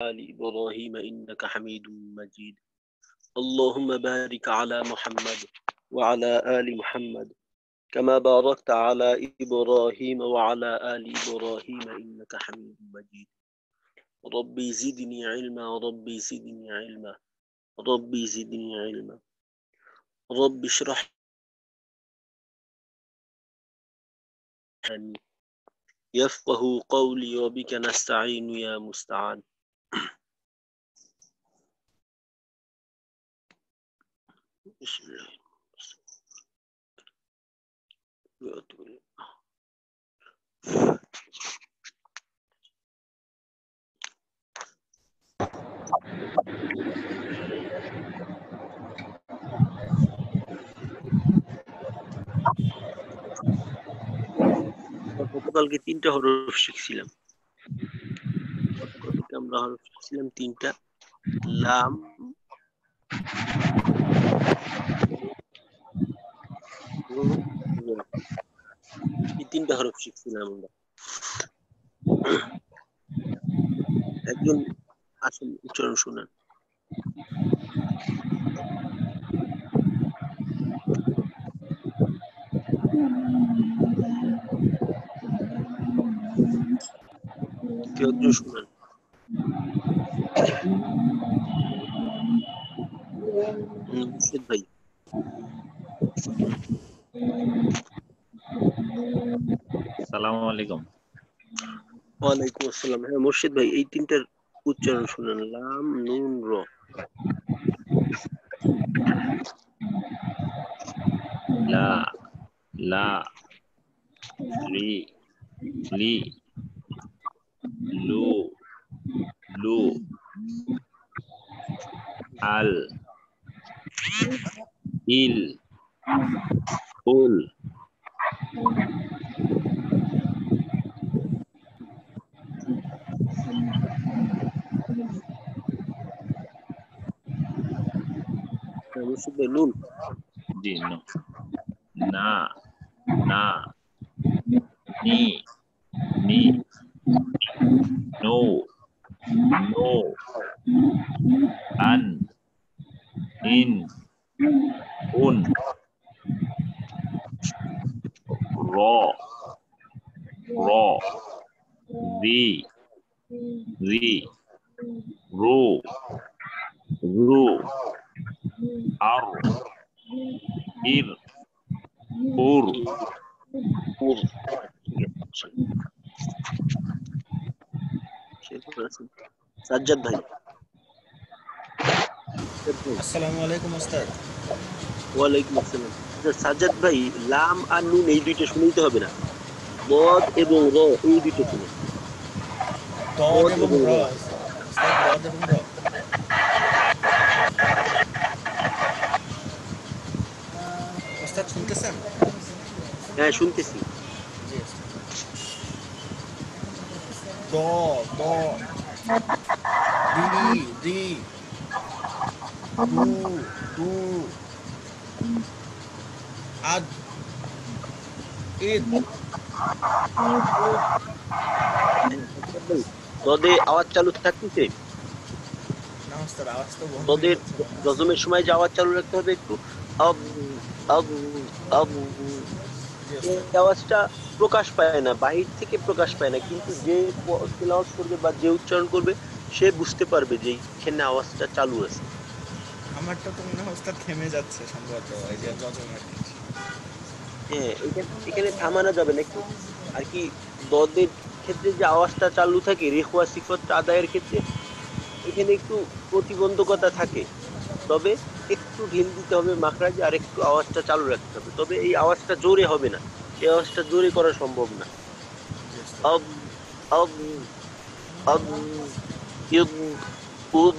آل إبراهيم إنك حميد مجيد اللهم بارك على محمد وعلى آل محمد كما باركت على إبراهيم وعلى آل إبراهيم إنك حميد مجيد ربي زدني علما ربي زدني علما ربي زدني علما رب اشرح لي يفقه قولي وبك نستعين يا مستعان بسم الله গতকালকে তিনটা হরফ শিখছিলাম গতকালকে আমরা হরফ শিখছিলাম তিনটা লাম এই তিনটা হরফ শিখছিলাম আমরা একজন আসল উচ্চারণ শুনেন কেউ একজন শুনেন মুর্শিদ ভাই আসসালামু আলাইকুম ওয়ালাইকুম আসসালাম হ্যাঁ মুর্শিদ ভাই এই তিনটার উচ্চারণ শুনেন লাম নুন র লা লা লি লি লু লু আল ইল উল মুর্শিদ ভাই নুন জি না না নি নি নো নো আন ইন উন র র রি রি রু রু আর ইর উর উর সাজ্জাদ ভাই আসসালামু আলাইকুম ওস্তাদ ওয়ালাইকুম আসসালাম সাজ্জাদ ভাই লাম আর নুন এই দুইটা শুনতে হবে না বদ এবং র এই দুইটা শুনুন দদ এবং র ওস্তাদ দদ এবং র ওস্তাদ শুনতেছেন হ্যাঁ শুনতেছি দ দ রি রি দু দু আদ ইদ দদে আওয়াজ চালু থাকতেছে না ওস্তাদ আওয়াজ তো বন্ধ দদের জজমের সময় যে আওয়াজ চালু রাখতে হবে একটু আব আব আব এই আওয়াজটা প্রকাশ পায় না বাহির থেকে প্রকাশ পায় না কিন্তু যে তেলাওয়াত করবে বা যে উচ্চারণ করবে সে বুঝতে পারবে যে এখানে আওয়াজটা চালু আছে আমারটা তো মনে হয় ওস্তাদ থেমে যাচ্ছে সম্ভবত এই যে জজমের হ্যাঁ এখানে থামানো যাবে না একটু আর কি দদের ক্ষেত্রে যে আওয়াজটা চালু থাকে রেখওয়া সিফত আদায়ের ক্ষেত্রে এখানে একটু প্রতিবন্ধকতা থাকে তবে একটু ঢিল দিতে হবে মাখরাজে আর একটু আওয়াজটা চালু রাখতে হবে তবে এই আওয়াজটা জোরে হবে না এই আওয়াজটা জোরে করা সম্ভব না আব আব আব ইদ উদ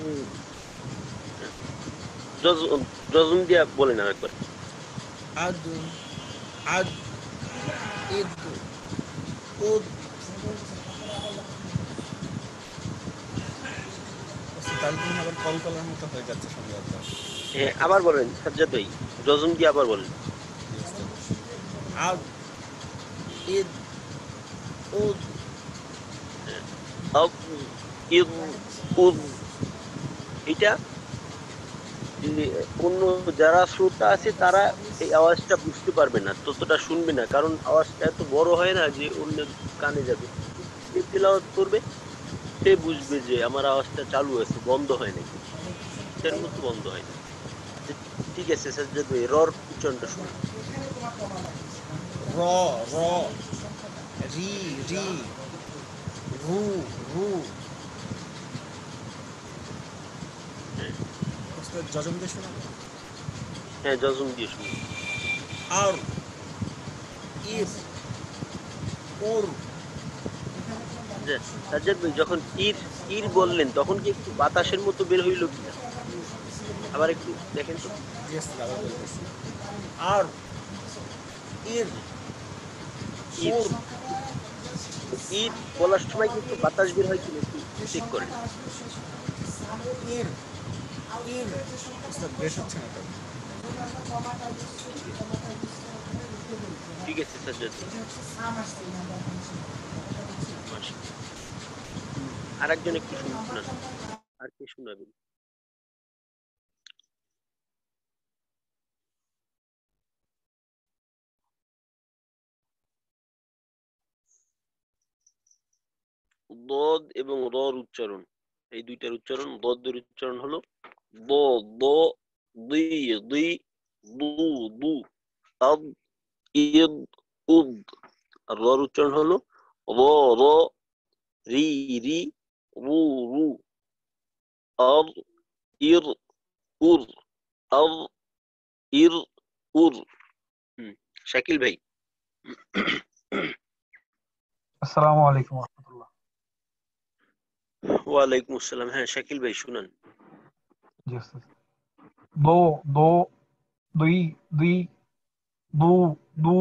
জজম দিয়া বলেন আর একবার আদ আদ ইদ উদ তালবিন আবার কলকলার মতো হয়ে যাচ্ছে সম্ভবত হ্যাঁ আবার বলেন সাজ্জাদ ভাই জজম দিয়ে আবার বলেন আদ ইদ উদ আব ইদ উদ, এটা যে অন্য যারা শ্রোতা আছে তারা এই আওয়াজটা বুঝতে পারবে না, ততটা শুনবে না, কারণ আওয়াজটা এত বড় হয় না যে অন্য কানে যাবে। কিন্তু যে তেলাওয়াত করবে সে বুঝবে যে আমার আওয়াজটা চালু আছে, বন্ধ হয় নাই, এটার মতো বন্ধ হয় না। আচ্ছা, ঠিক আছে সাজ্জাদ ভাই, রর উচ্চারণটা শুনুন। র, র, রি, রি, রু, রু। হ্যাঁ ওস্তাদ জজম দিয়ে শোনাবো। হ্যাঁ, জজম দিয়ে শুনুন। আর, ইস, উর। আচ্ছা সাজ্জাদ ভাই, যখন ইর ইর বললেন তখন কি একটু বাতাসের মতো বের হইলো কিনা, আবার একটু দেখেন তো। জি ওস্তাদ, আবার বলতেছি। আর, ইর, হ্যাঁ, ইর উর। ইর বলার সময় কি একটু বাতাস বের হয় কিনা একটু চেক করেন। ইর, ইর। ওস্তাদ বেশ হচ্ছে না তো। ঠিক আছে, ঠিক আছে সাজ্জাদ ভাই, মাশাআল্লাহ। আরেকজন একটু শুনান, আর কে শোনাবেন? দদ এবং রর উচ্চারণ, এই দুইটার উচ্চারণ, দদের উচ্চারণ হলো দ, দ, দি, দি, দু, দু, আদ, ইদ, উদ। আর রর উচ্চারণ হলো র, র, রি, রি, রু, রু, আর, ইর, উর, আর, ইর, উর। শাকিল ভাই। আসসালামু আলাইকুম রহমতুল্লাহ। ওয়ালাইকুম আসসালাম। হ্যাঁ শাকিল ভাই শুনান। জি ওস্তাদ। দো, দো, দুই, দুই, দু, দু,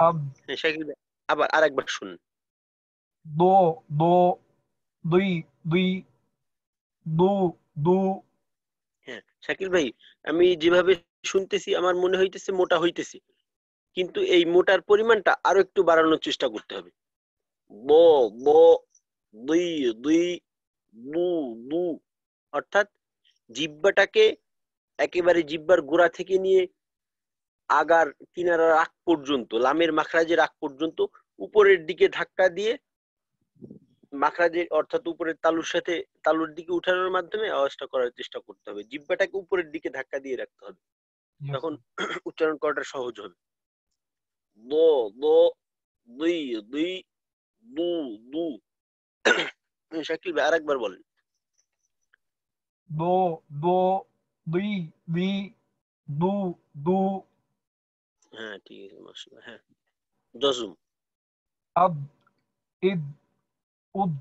আব, হ্যাঁ শাকিল ভাই, আবার আরেকবার শুনুন। দো, দো, দুই, দুই, দু, দু। হ্যাঁ শাকিল ভাই, আমি যেভাবে শুনতেছি আমার মনে হইতেছে মোটা হইতেছে, কিন্তু এই মোটার পরিমাণটা আরো একটু বাড়ানোর চেষ্টা করতে হবে। ব, ব, দুই, দুই, দু, দু। অর্থাৎ জিহ্বাটাকে একেবারে জিহ্বার গোড়া থেকে নিয়ে আগার কিনারার আগ পর্যন্ত, লামের মাখরাজের আগ পর্যন্ত উপরের দিকে ধাক্কা দিয়ে মাখরাজের অর্থাৎ উপরের তালুর সাথে তালুর দিকে উঠানোর মাধ্যমে আওয়াজটা করার চেষ্টা করতে হবে। জিহ্বাটাকে উপরের দিকে ধাক্কা দিয়ে রাখতে হবে, জি তখন ওস্তাদ। উচ্চারণ করাটা সহজ হবে। দ, দ, দুই, দুই, দু, দু। শাকিল ভাই আরেকবার বলেন। দো, দো, দুই, দুই, দু, দু, হ্যাঁ ঠিক আছে, মাশাআল্লাহ। হ্যাঁ, জজম। আব, ইদ, উদ।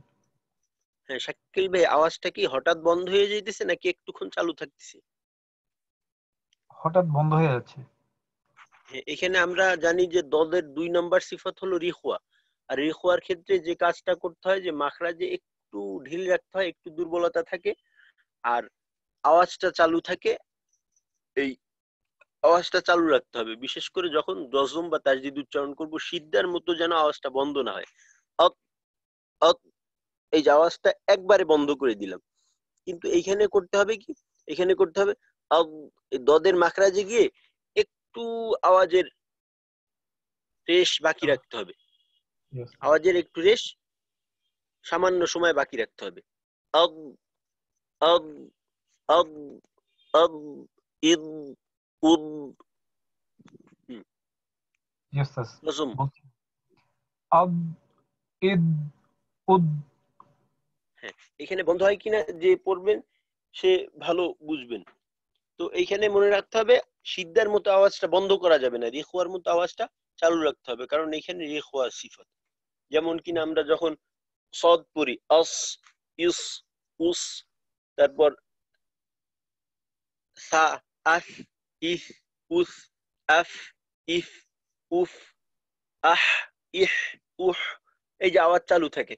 হ্যাঁ শাকিল ভাই, আওয়াজটা কি হঠাৎ বন্ধ হয়ে যাইতেছে নাকি একটুক্ষণ চালু থাকতেছে? হঠাৎ বন্ধ হয়ে যাচ্ছে। হ্যাঁ, এখানে আমরা জানি যে দদের 2 নম্বর সিফাত হলো রিখওয়া। আর রিখওয়ার ক্ষেত্রে যে কাজটা করতে হয় যে মাখরাজে একটু ঢিল রাখতে হয়, একটু দুর্বলতা থাকে, আর আওয়াজটা চালু থাকে। এই আওয়াজটা চালু রাখতে হবে, বিশেষ করে যখন জজম বা তাজদিদ উচ্চারণ করব, সিদ্ধার মতো যেন আওয়াজটা বন্ধ না হয়। অত, অত, এই যে আওয়াজটা একবারে বন্ধ করে দিলাম, কিন্তু এইখানে করতে হবে কি, এখানে করতে হবে আব, এই দদের মাখরাজে গিয়ে একটু আওয়াজের রেশ বাকি রাখতে হবে, জি ওস্তাদ। আওয়াজের একটু রেশ সামান্য সময় বাকি রাখতে হবে। আব, আব, আব, আব, ইদ, উদ। হুম, জি ওস্তাদ। জজম। বলছি, আব, ইদ, উদ। হ্যাঁ, এখানে বন্ধ হয় কিনা যে পড়বেন সে ভালো বুঝবেন। তো এইখানে মনে রাখতে হবে সিদ্ধার মতো আওয়াজটা বন্ধ করা যাবে না, রেখোয়ার মতো আওয়াজটা চালু রাখতে হবে, কারণ এখানে রেখোয়া সিফাত। যেমন কিনা আমরা যখন সদ পড়ি, আস, ইস, উস, তারপর সা, আস, ইস, উস, আফ, ইফ, উফ, আহ, ইহ, উহ, এই যে আওয়াজ চালু থাকে।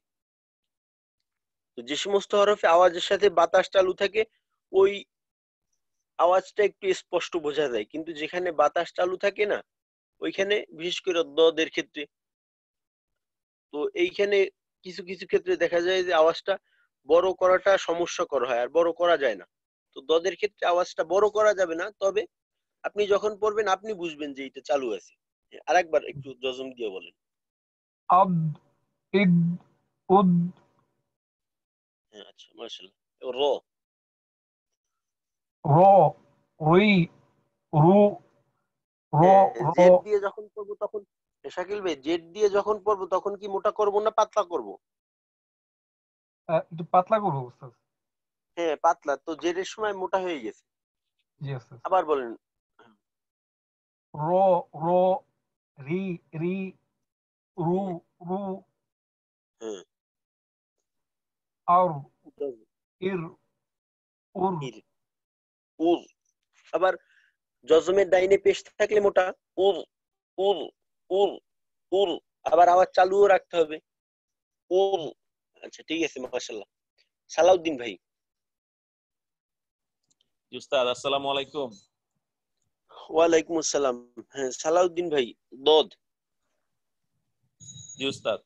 তো যে সমস্ত হরফে আওয়াজের সাথে বাতাস চালু থাকে ওই আওয়াজটা একটু স্পষ্ট বোঝা যায়, কিন্তু যেখানে বাতাস চালু থাকে না ওইখানে, বিশেষ করে দদের ক্ষেত্রে, তো এইখানে কিছু কিছু ক্ষেত্রে দেখা যায় যে আওয়াজটা বড় করাটা সমস্যাকর হয় আর বড় করা যায় না। তো দদের ক্ষেত্রে আওয়াজটা বড় করা যাবে না, তবে আপনি যখন পড়বেন আপনি বুঝবেন যে এটা চালু আছে। আরেকবার একটু জজম দিয়ে বলেন। আদ, ইদ, উদ, হ্যাঁ, আচ্ছা, মাশাআল্লাহ। র র, রি, রু, র, র, জেড দিয়ে যখন পড়বো তখন, শাকিল ভাই, জেড দিয়ে যখন পড়বো তখন কি মোটা করব না পাতলা করব? একটু পাতলা করবো উস্তাদ। হ্যাঁ, পাতলা। তো জেড এর সময় মোটা হয়ে গেছে। জি উস্তাদ। আবার বলেন। র, র, রি, রি, রু, হ্যাঁ, রু, হ্যাঁ, আর, জজম, ইর, উর, ইর, উর। আবার জজমের ডাইনে পেশ থাকলে মোটা, উর, উর, উর, উর। আবার আওয়াজ চালুও রাখতে হবে, উর। আচ্ছা, ঠিক আছে, মাশাআল্লাহ। সালাউদ্দিন ভাই। জি উস্তাদ, আসসালামু আলাইকুম। ওয়ালাইকুম আসসালাম। হ্যাঁ, সালাউদ্দিন ভাই, দদ। জি উস্তাদ।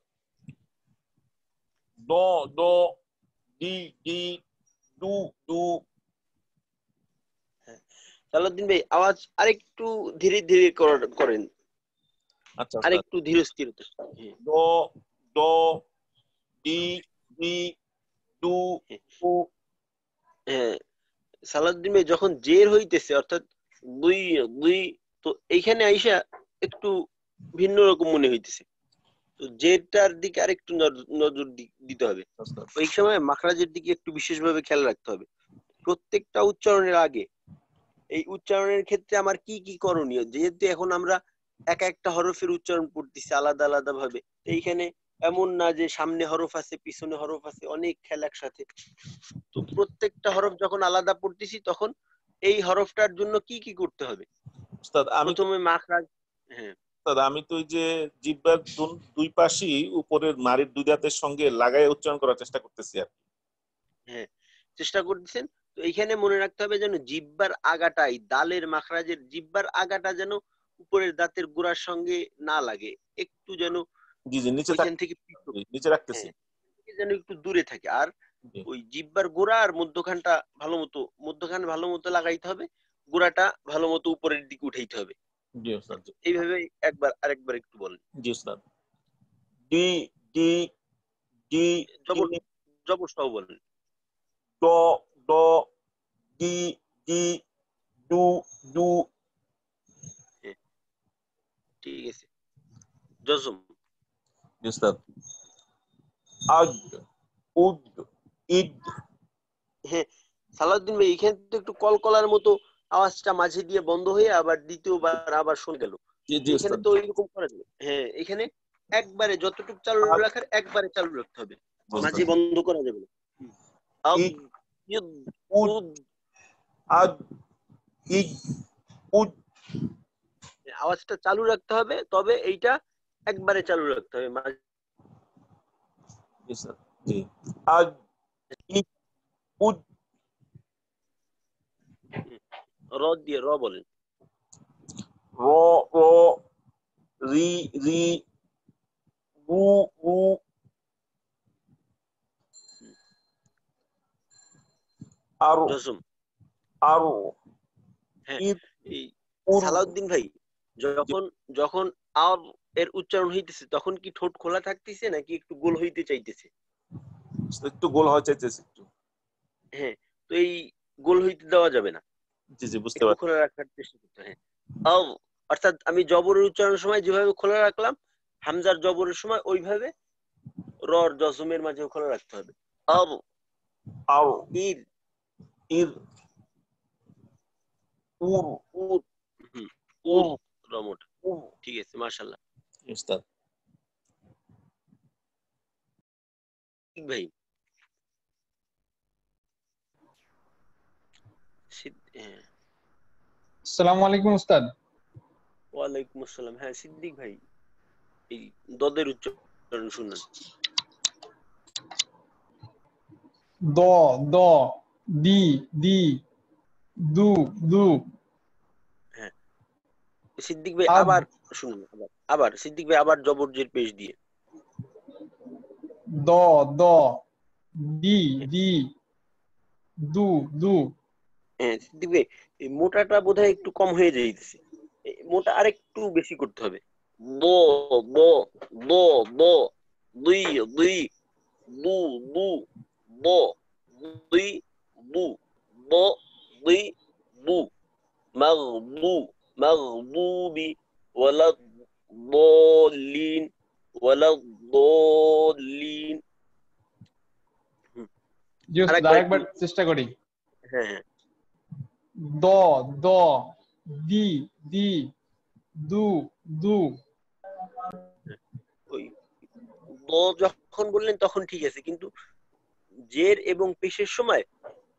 ড, ড, ডি, ডি, ডু, ডু। হ্যাঁ, সালাউদ্দিন ভাই, আওয়াজ আরেকটু ধীরে ধীরে করেন, আচ্ছা উস্তাদ। আরেকটু ধীর স্থিরতা। হ্যাঁ, ড, ড, ডি, ডি, ডু, হ্যাঁ, ডু। হ্যাঁ, সালাউদ্দিন ভাই, যখন জের হইতেছে অর্থাৎ দুই দুই, তো এইখানে আইসা একটু ভিন্ন রকম মনে হইতেছে। তো জেরটার দিকে আরেকটু নজর দিতে হবে। উস্তাদ। ওই সময় মাখরাজের দিকে একটু বিশেষভাবে খেয়াল রাখতে হবে। প্রত্যেকটা উচ্চারণের আগে এই উচ্চারণের ক্ষেত্রে আমার কি কি করণীয়, যেহেতু এখন আমরা এক একটা হরফের উচ্চারণ পড়তেছি আলাদা আলাদা ভাবে। এইখানে এমন না যে সামনে হরফ আছে পিছনে হরফ আছে, অনেক খেল একসাথে। তো প্রত্যেকটা হরফ যখন আলাদা পড়তেছি তখন এই হরফটার জন্য কি কি করতে হবে। উস্তাদ আমি তো প্রথমে মাখরাজ। হ্যাঁ, উস্তাদ, আমি তো ওই যে জিহ্বার দুই পাশই উপরের নাড়ির দুই দাঁতের সঙ্গে লাগাই উচ্চারণ করার চেষ্টা করতেছি আর কি। হ্যাঁ, চেষ্টা করতেছেন। তো এইখানে মনে রাখতে হবে যেন জিহ্বার আগাটা, এই দালের মাখরাজের জিহ্বার আগাটা যেন উপরের দাঁতের গোড়ার সঙ্গে না লাগে, একটু যেন জি জি, নিচে ওইখান থেকে পৃথক। নিচে রাখতেছি। হ্যাঁ, যেন একটু দূরে থাকে। আর জি ওই জিহ্বার গোড়া আর মধ্যখানটা মধ্যখান ভালো মতো লাগাইতে হবে, গোড়াটা ভালো মতো উপরের দিকে উঠাইতে হবে। জি উস্তাদ। এইভাবে আরেকবার একটু বলেন। জি উস্তাদ। ডি, ডি, ডি, ডি, জবর জবর সহ বলেন। ড, ড, ডি, ডি, ডু, ডু। হ্যাঁ, ঠিক আছে। জজম। জি উস্তাদ। আদ, উদ, ইদ। হ্যাঁ, সালাউদ্দিন ভাই, এখানে তো একটু কলকলার মতো আওয়াজটা মাঝে দিয়ে বন্ধ হয়ে আবার দ্বিতীয়বার আবার শুনে গেল। জি জি এখানে উস্তাদ। তো এরকম করা যাবে। হ্যাঁ, এখানে একবারে যতটুকু চালু আদ, রাখার একবারে চালু রাখতে হবে, মাঝে উস্তাদ। বন্ধ করা যাবে না। আদ, ইদ, ইদ, উদ, উদ। আদ, ইদ, উদ। আওয়াজটা চালু রাখতে হবে, তবে এইটা একবারে চালু রাখতে হবে মাঝে। জি উস্তাদ। জি। আদ, ইদ, উদ। র দিয়ে র বলেন। র, র, রি, রি, রু, রু। আরো, জজম। আরো। হ্যাঁ, ইদ, এই উর। সালাউদ্দিন ভাই, যখন যখন আর এর উচ্চারণ হইতেছে তখন কি ঠোঁট খোলা থাকতেছে নাকি একটু গোল হইতে চাইতেছে? একটু গোল হওয়া চাইতেছে একটু। হ্যাঁ, তো এই গোল হইতে দেওয়া যাবে না, জি জি, বুঝতে একটু পারছি। খোলা রাখার চেষ্টা করতে হয়। আও, অর্থাৎ আমি জবরের উচ্চারণের সময় যেভাবে খোলা রাখলাম, হামজার জবরের সময় ওইভাবে রর জজমের মাঝেও খোলা রাখতে হবে। আও, আরো, ইর, ইর, উর, উর। হুম, উর, উর, রমট। উর। ঠিক আছে, মাশাআল্লাহ। উস্তাদ। ঠিক ভাই। হ্যাঁ, আসসালামু আলাইকুম উস্তাদ। ওয়ালাইকুম আসসালাম। হ্যাঁ, সিদ্দিক ভাই, এই দদের উচ্চারণ শুনুন। দ, দ, দি, দি, দু, দু, হ্যাঁ, সিদ্দিক ভাই আদ, আবার শুনুন, আবার আবার সিদ্দিক ভাই আবার জবরজের পেশ দিয়ে। দ দ দি দি দু দু হ্যাঁ দিবে, এই মোটাটা বোধহয় একটু কম হয়ে যাইতেছে, এই মোটা আরেকটু বেশি করতে হবে। ব ব ব ব দুই দুই দু দু ব দুই দু ব দুই দু মাগদু মাগদুবি ওয়ালা ضالين ওয়ালা ضالين। জি ওস্তাদ আরেকবার আরেকবার চেষ্টা করি। হ্যাঁ হ্যাঁ দ দ দি দি দু দু ওই দ যখন বললেন তখন ঠিক আছে, কিন্তু জের এবং পেশের সময়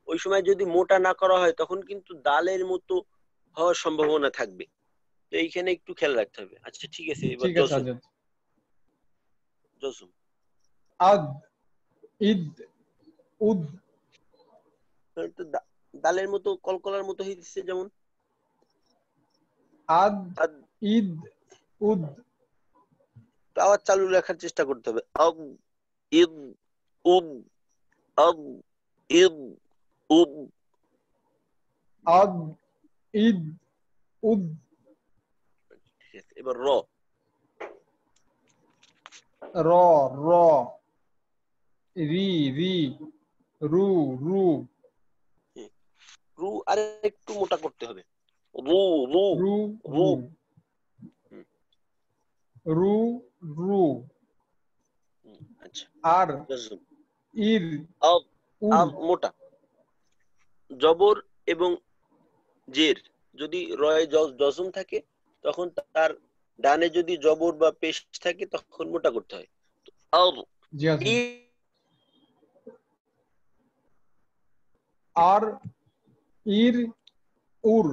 ওই সময় যদি মোটা না করা হয় তখন কিন্তু দালের মতো হওয়ার সম্ভাবনা থাকবে, তো এইখানে একটু খেয়াল রাখতে হবে। আচ্ছা ঠিক আছে, এবার ঠিক আছে জসম আজাদ। জসম আদ ইদ উদ তো দালের মতো কলকলার মতো হইতেছে, যেমন আদ আদ, ইদ উদ তো আবার চালু রাখার চেষ্টা করতে হবে। আব ইদ উদ আব ইদ উদ। আদ ইদ উদ ঠিক আছে, এবার র র র রি রি রু রু রু আর একটু মোটা করতে হবে। রু রু রু রু রু রু রু আচ্ছা আর জসম ইর আব উর আব মোটা, জবর এবং জের যদি রয়ে জজম থাকে তখন তার ডানে যদি জবর বা পেশ থাকে তখন মোটা করতে হয়। আব জি আছে। ই আর ইর উর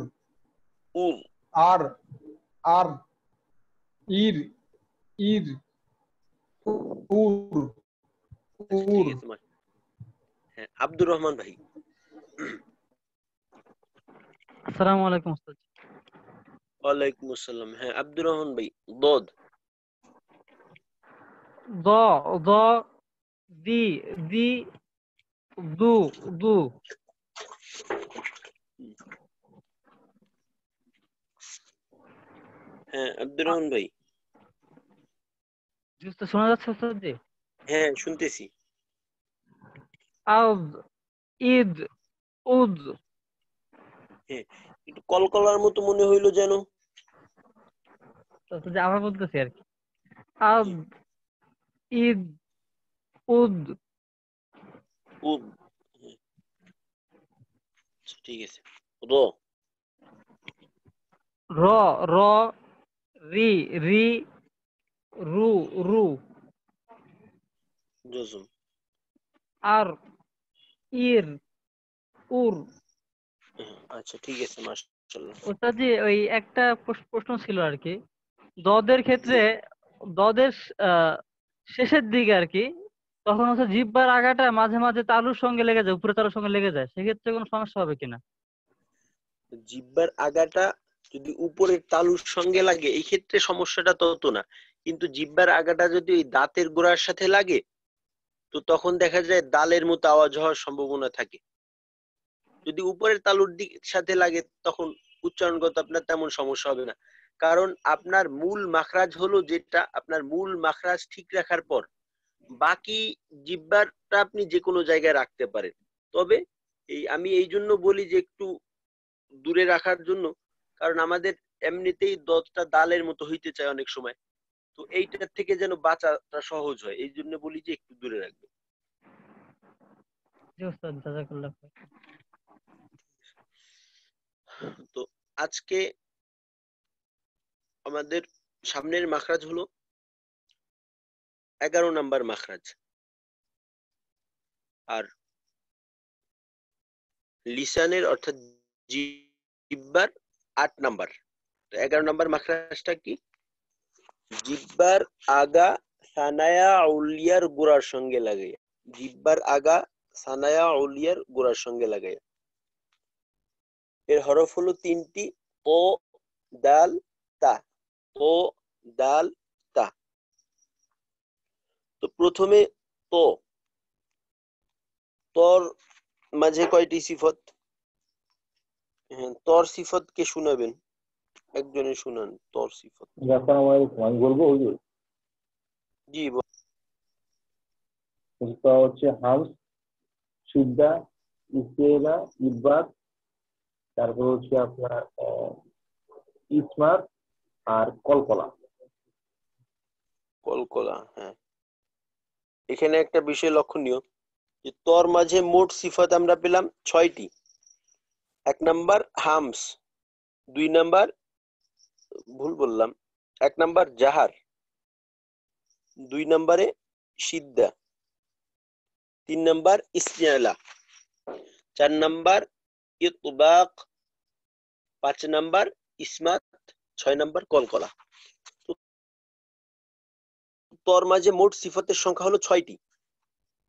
উর। আর আর ইর ইর উর আচ্ছা উর ঠিক আছে হ্যাঁ আব্দুর রহমান ভাই। আসসালামু আলাইকুম উস্তাদ। ওয়ালাইকুম আসসালাম। হ্যাঁ আব্দুর রহমান ভাই, দদ দ দ দি দি দু দু হ্যাঁ আব্দুর রহমান ভাই। জি উস্তাদ, শোনা যাচ্ছে উস্তাদ জি? হ্যাঁ শুনতেছি। আউদ ইদ উদ। হ্যাঁ একটু কলকলার মতো মনে হইলো যেন। তো উস্তাদ জি আবার বলতেছি আর কি। আউদ ইদ উদ উদ। হ্যাঁ, আচ্ছা, ঠিক আছে। র র র রি রি রু রু জজম আর ইর উর। আচ্ছা ঠিক আছে মাশাআল্লাহ। উস্তাদ জি ওই একটা প্রশ্ন ছিল আর কি, দদের ক্ষেত্রে দদের আহ, শেষের দিকে আর কি, তখন হচ্ছে জিহ্বার আগাটা মাঝে মাঝে তালুর সঙ্গে লেগে যায়, উপরে তালুর সঙ্গে লেগে যায়, সেক্ষেত্রে কোনো সমস্যা হবে কিনা? জিহ্বার আগাটা যদি উপরের তালুর সঙ্গে লাগে এই ক্ষেত্রে সমস্যাটা তত না, কিন্তু জিহ্বার আগাটা যদি ওই দাঁতের গোড়ার সাথে লাগে তো তখন দেখা যায় দালের মতো আওয়াজ হওয়ার সম্ভাবনা থাকে। যদি উপরের তালুর দিক সাথে লাগে তখন উচ্চারণগত আপনার তেমন সমস্যা হবে না, কারণ আপনার মূল মাখরাজ হলো যেটা, আপনার মূল মাখরাজ ঠিক রাখার পর বাকি জিহ্বারটা আপনি যে কোনো জায়গায় রাখতে পারেন। তবে আমি এই জন্য বলি যে একটু দূরে রাখার জন্য, কারণ আমাদের এমনিতেই দদটা দালের মতো হইতে চায় অনেক সময়, তো এইটার থেকে যেন বাঁচাটা সহজ হয় এই জন্য বলি যে একটু দূরে রাখবে। জি উস্তাদ, জাযাকাল্লাহ খাইর। তো আজকে আমাদের সামনের মাখরাজ হলো 11 নাম্বার মাখরাজ, আর লিসানের অর্থাৎ জিহ্বার 8 নাম্বার। তো 11 নাম্বার মাখরাজটা কি? জিহ্বার আগা সানায়া উলিয়ার গোড়ার সঙ্গে লাগাইয়া, জিহ্বার আগা সানায়া উলিয়ার গোড়ার সঙ্গে লাগাইয়া। এর হরফ হলো 3টি, ও দাল তা, ও দাল তা। তো প্রথমে তো তর মাঝে কয়টি সিফত? হ্যাঁ, তর সিফত কে শোনাবেন? একজনে শুনান তর সিফত। আমি বলবো হুজুর, জি হচ্ছে হামস, সিদ্ধা, ইস্তেলা, ইব্বাত, তারপর হচ্ছে আপনার ইসমাত আর কলকলা। কলকলা। হ্যাঁ, এখানে একটা বিষয় লক্ষণীয় যে তর মাঝে মোট সিফত আমরা পেলাম 6টি। 1 নাম্বার হামস, 2 নাম্বার ভুল বললাম, 1 নাম্বার জাহার, 2 নাম্বারে সিদ্ধা, 3 নাম্বার ইস্তিআলা, 4 নাম্বার ইতবাক, 5 নাম্বার ইসমাত, 6 নাম্বার কলকলা। তো তর মাঝে মোট সিফতের সংখ্যা হলো 6টি।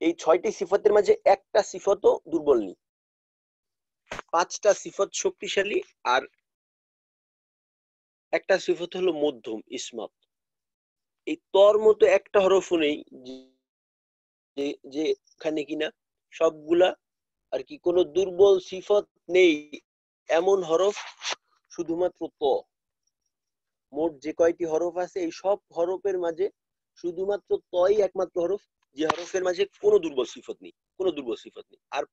এই 6টি সিফতের মাঝে একটা সিফতও দুর্বল নেই, 5টা সিফত শক্তিশালী আর একটা সিফত হলো মধ্যম ইসমাত। এই তর মতো একটা হরফও নেই যেখানে কিনা সবগুলা আর কি কোনো দুর্বল সিফত নেই এমন হরফ শুধুমাত্র ত। মোট যে কয়টি হরফ আছে এই সব হরফের মাঝে শুধুমাত্র তই একমাত্র হরফ যে হরফের মাঝে কোনো দুর্বল সিফত নেই, কোনো দুর্বল সিফত নেই। আর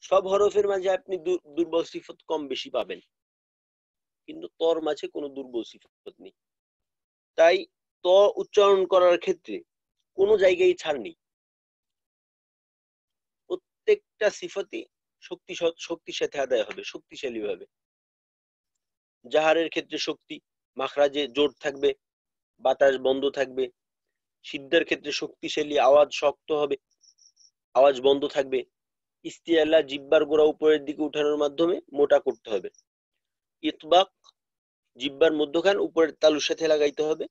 সব হরফের মাঝে আপনি দুর্বল সিফত কম বেশি পাবেন, কিন্তু তর মাঝে কোনো দুর্বল সিফত নেই। তাই ত উচ্চারণ করার ক্ষেত্রে কোনো জায়গায় ছাড় নেই, প্রত্যেকটা সিফতই শক্তির সাথে আদায় হবে, শক্তিশালী ভাবে। জাহারের ক্ষেত্রে শক্তি, মাখরাজে জোর থাকবে, বাতাস বন্ধ থাকবে। সিদ্ধার ক্ষেত্রে শক্তিশালী, আওয়াজ শক্ত হবে, আওয়াজ বন্ধ থাকবে। ইস্তিআলা জিহ্বার গোড়া উপরের দিকে উঠানোর মাধ্যমে মোটা করতে হবে। ইতবাক জিহ্বার মধ্যখান উপরের তালুর সাথে লাগাইতে হবে।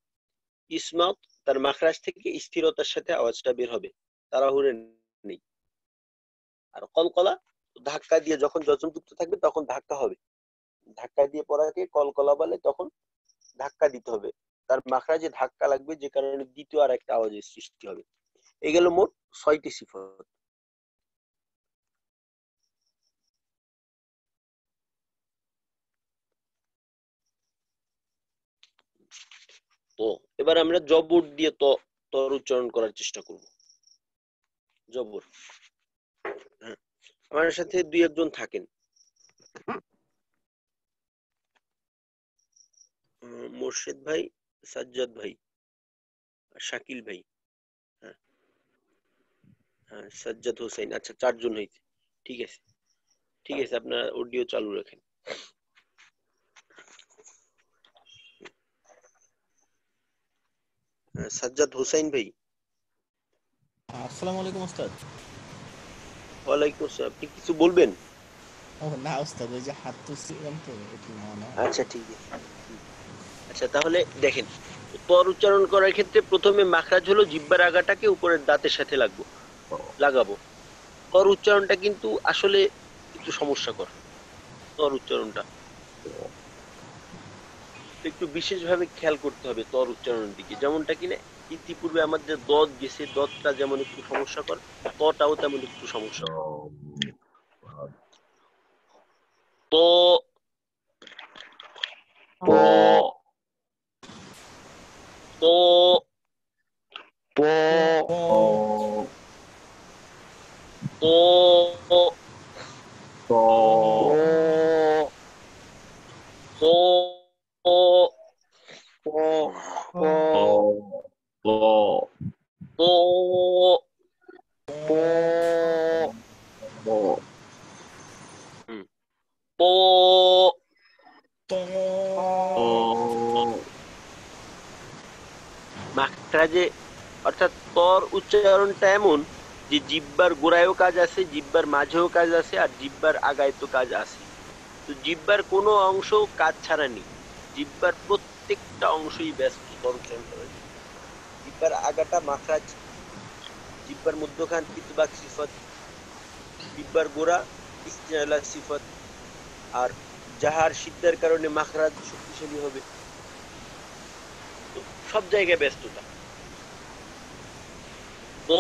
ইসমাত তার মাখরাজ থেকে স্থিরতার সাথে আওয়াজটা বের হবে, তাড়াহুড়ো নেই। আর কলকলা ধাক্কা দিয়ে যখন যজনযুক্ত থাকবে তখন ধাক্কা হবে, ধাক্কা দিয়ে পড়াকে কলকলা বলে, তখন ধাক্কা দিতে হবে, তার মাখরাজে ধাক্কা লাগবে, যে কারণে দ্বিতীয় আর একটা আওয়াজের সৃষ্টি হবে। এই গেল মোট 6টি সিফত। তো এবার আমরা জবর দিয়ে তর উচ্চারণ করার চেষ্টা করব। জবর, হ্যাঁ, আমার সাথে 2-1 জন থাকেন। মোর্শেদ ভাই, সাজ্জাদ ভাই, শাকিল ভাই, হ্যাঁ হ্যাঁ সাজ্জাদ হোসেন। আচ্ছা, 4 জন হয়েছে। ঠিক আছে, ঠিক আছে, আপনারা অডিও চালু রাখেন। সাজ্জাদ হোসেন ভাই। আসসালামু আলাইকুম ওস্তাদ। ওয়ালাইকুম আসসালাম। আপনি কিছু বলবেন? ও না ওস্তাদ, ওই যে হাত তুলছিলাম তো একটু মনে হয়। আচ্ছা ঠিক আছে। আচ্ছা তাহলে দেখেন, তর উচ্চারণ করার ক্ষেত্রে প্রথমে মাখরাজ হলো জিহ্বার আগাটাকে উপরের দাঁতের সাথে লাগাবো। তর উচ্চারণটা কিন্তু আসলে একটু সমস্যাকর। তর উচ্চারণটা একটু বিশেষভাবে খেয়াল করতে হবে তর উচ্চারণের দিকে, যেমনটা কিনা ইতিপূর্বে আমাদের দদ গেছে, দদটা যেমন একটু সমস্যাকর, তটাও তেমন একটু সমস্যাকর। তো তো তো মাখরাজে অর্থাৎ তর উচ্চারণটা এমন যে জিহ্বার গোড়ায়ও কাজ আছে, জিহ্বার মাঝেও কাজ আছে, আর জিহ্বার আগায় তো কাজ আছে। তো জিহ্বার কোনো অংশ কাজ ছাড়া নেই, জিহ্বার প্রত্যেকটা অংশই ব্যস্ত তর উচ্চারণ করার জন্য। জিহ্বার আগাটা মাখরাজ, জিহ্বার মধ্যখান ইতবাক সিফত, জিহ্বার গোড়া ইস্তিআলা সিফত, আর জাহার সিদ্ধার কারণে মাখরাজ শক্তিশালী হবে। তো সব জায়গায় ব্যস্ততা। প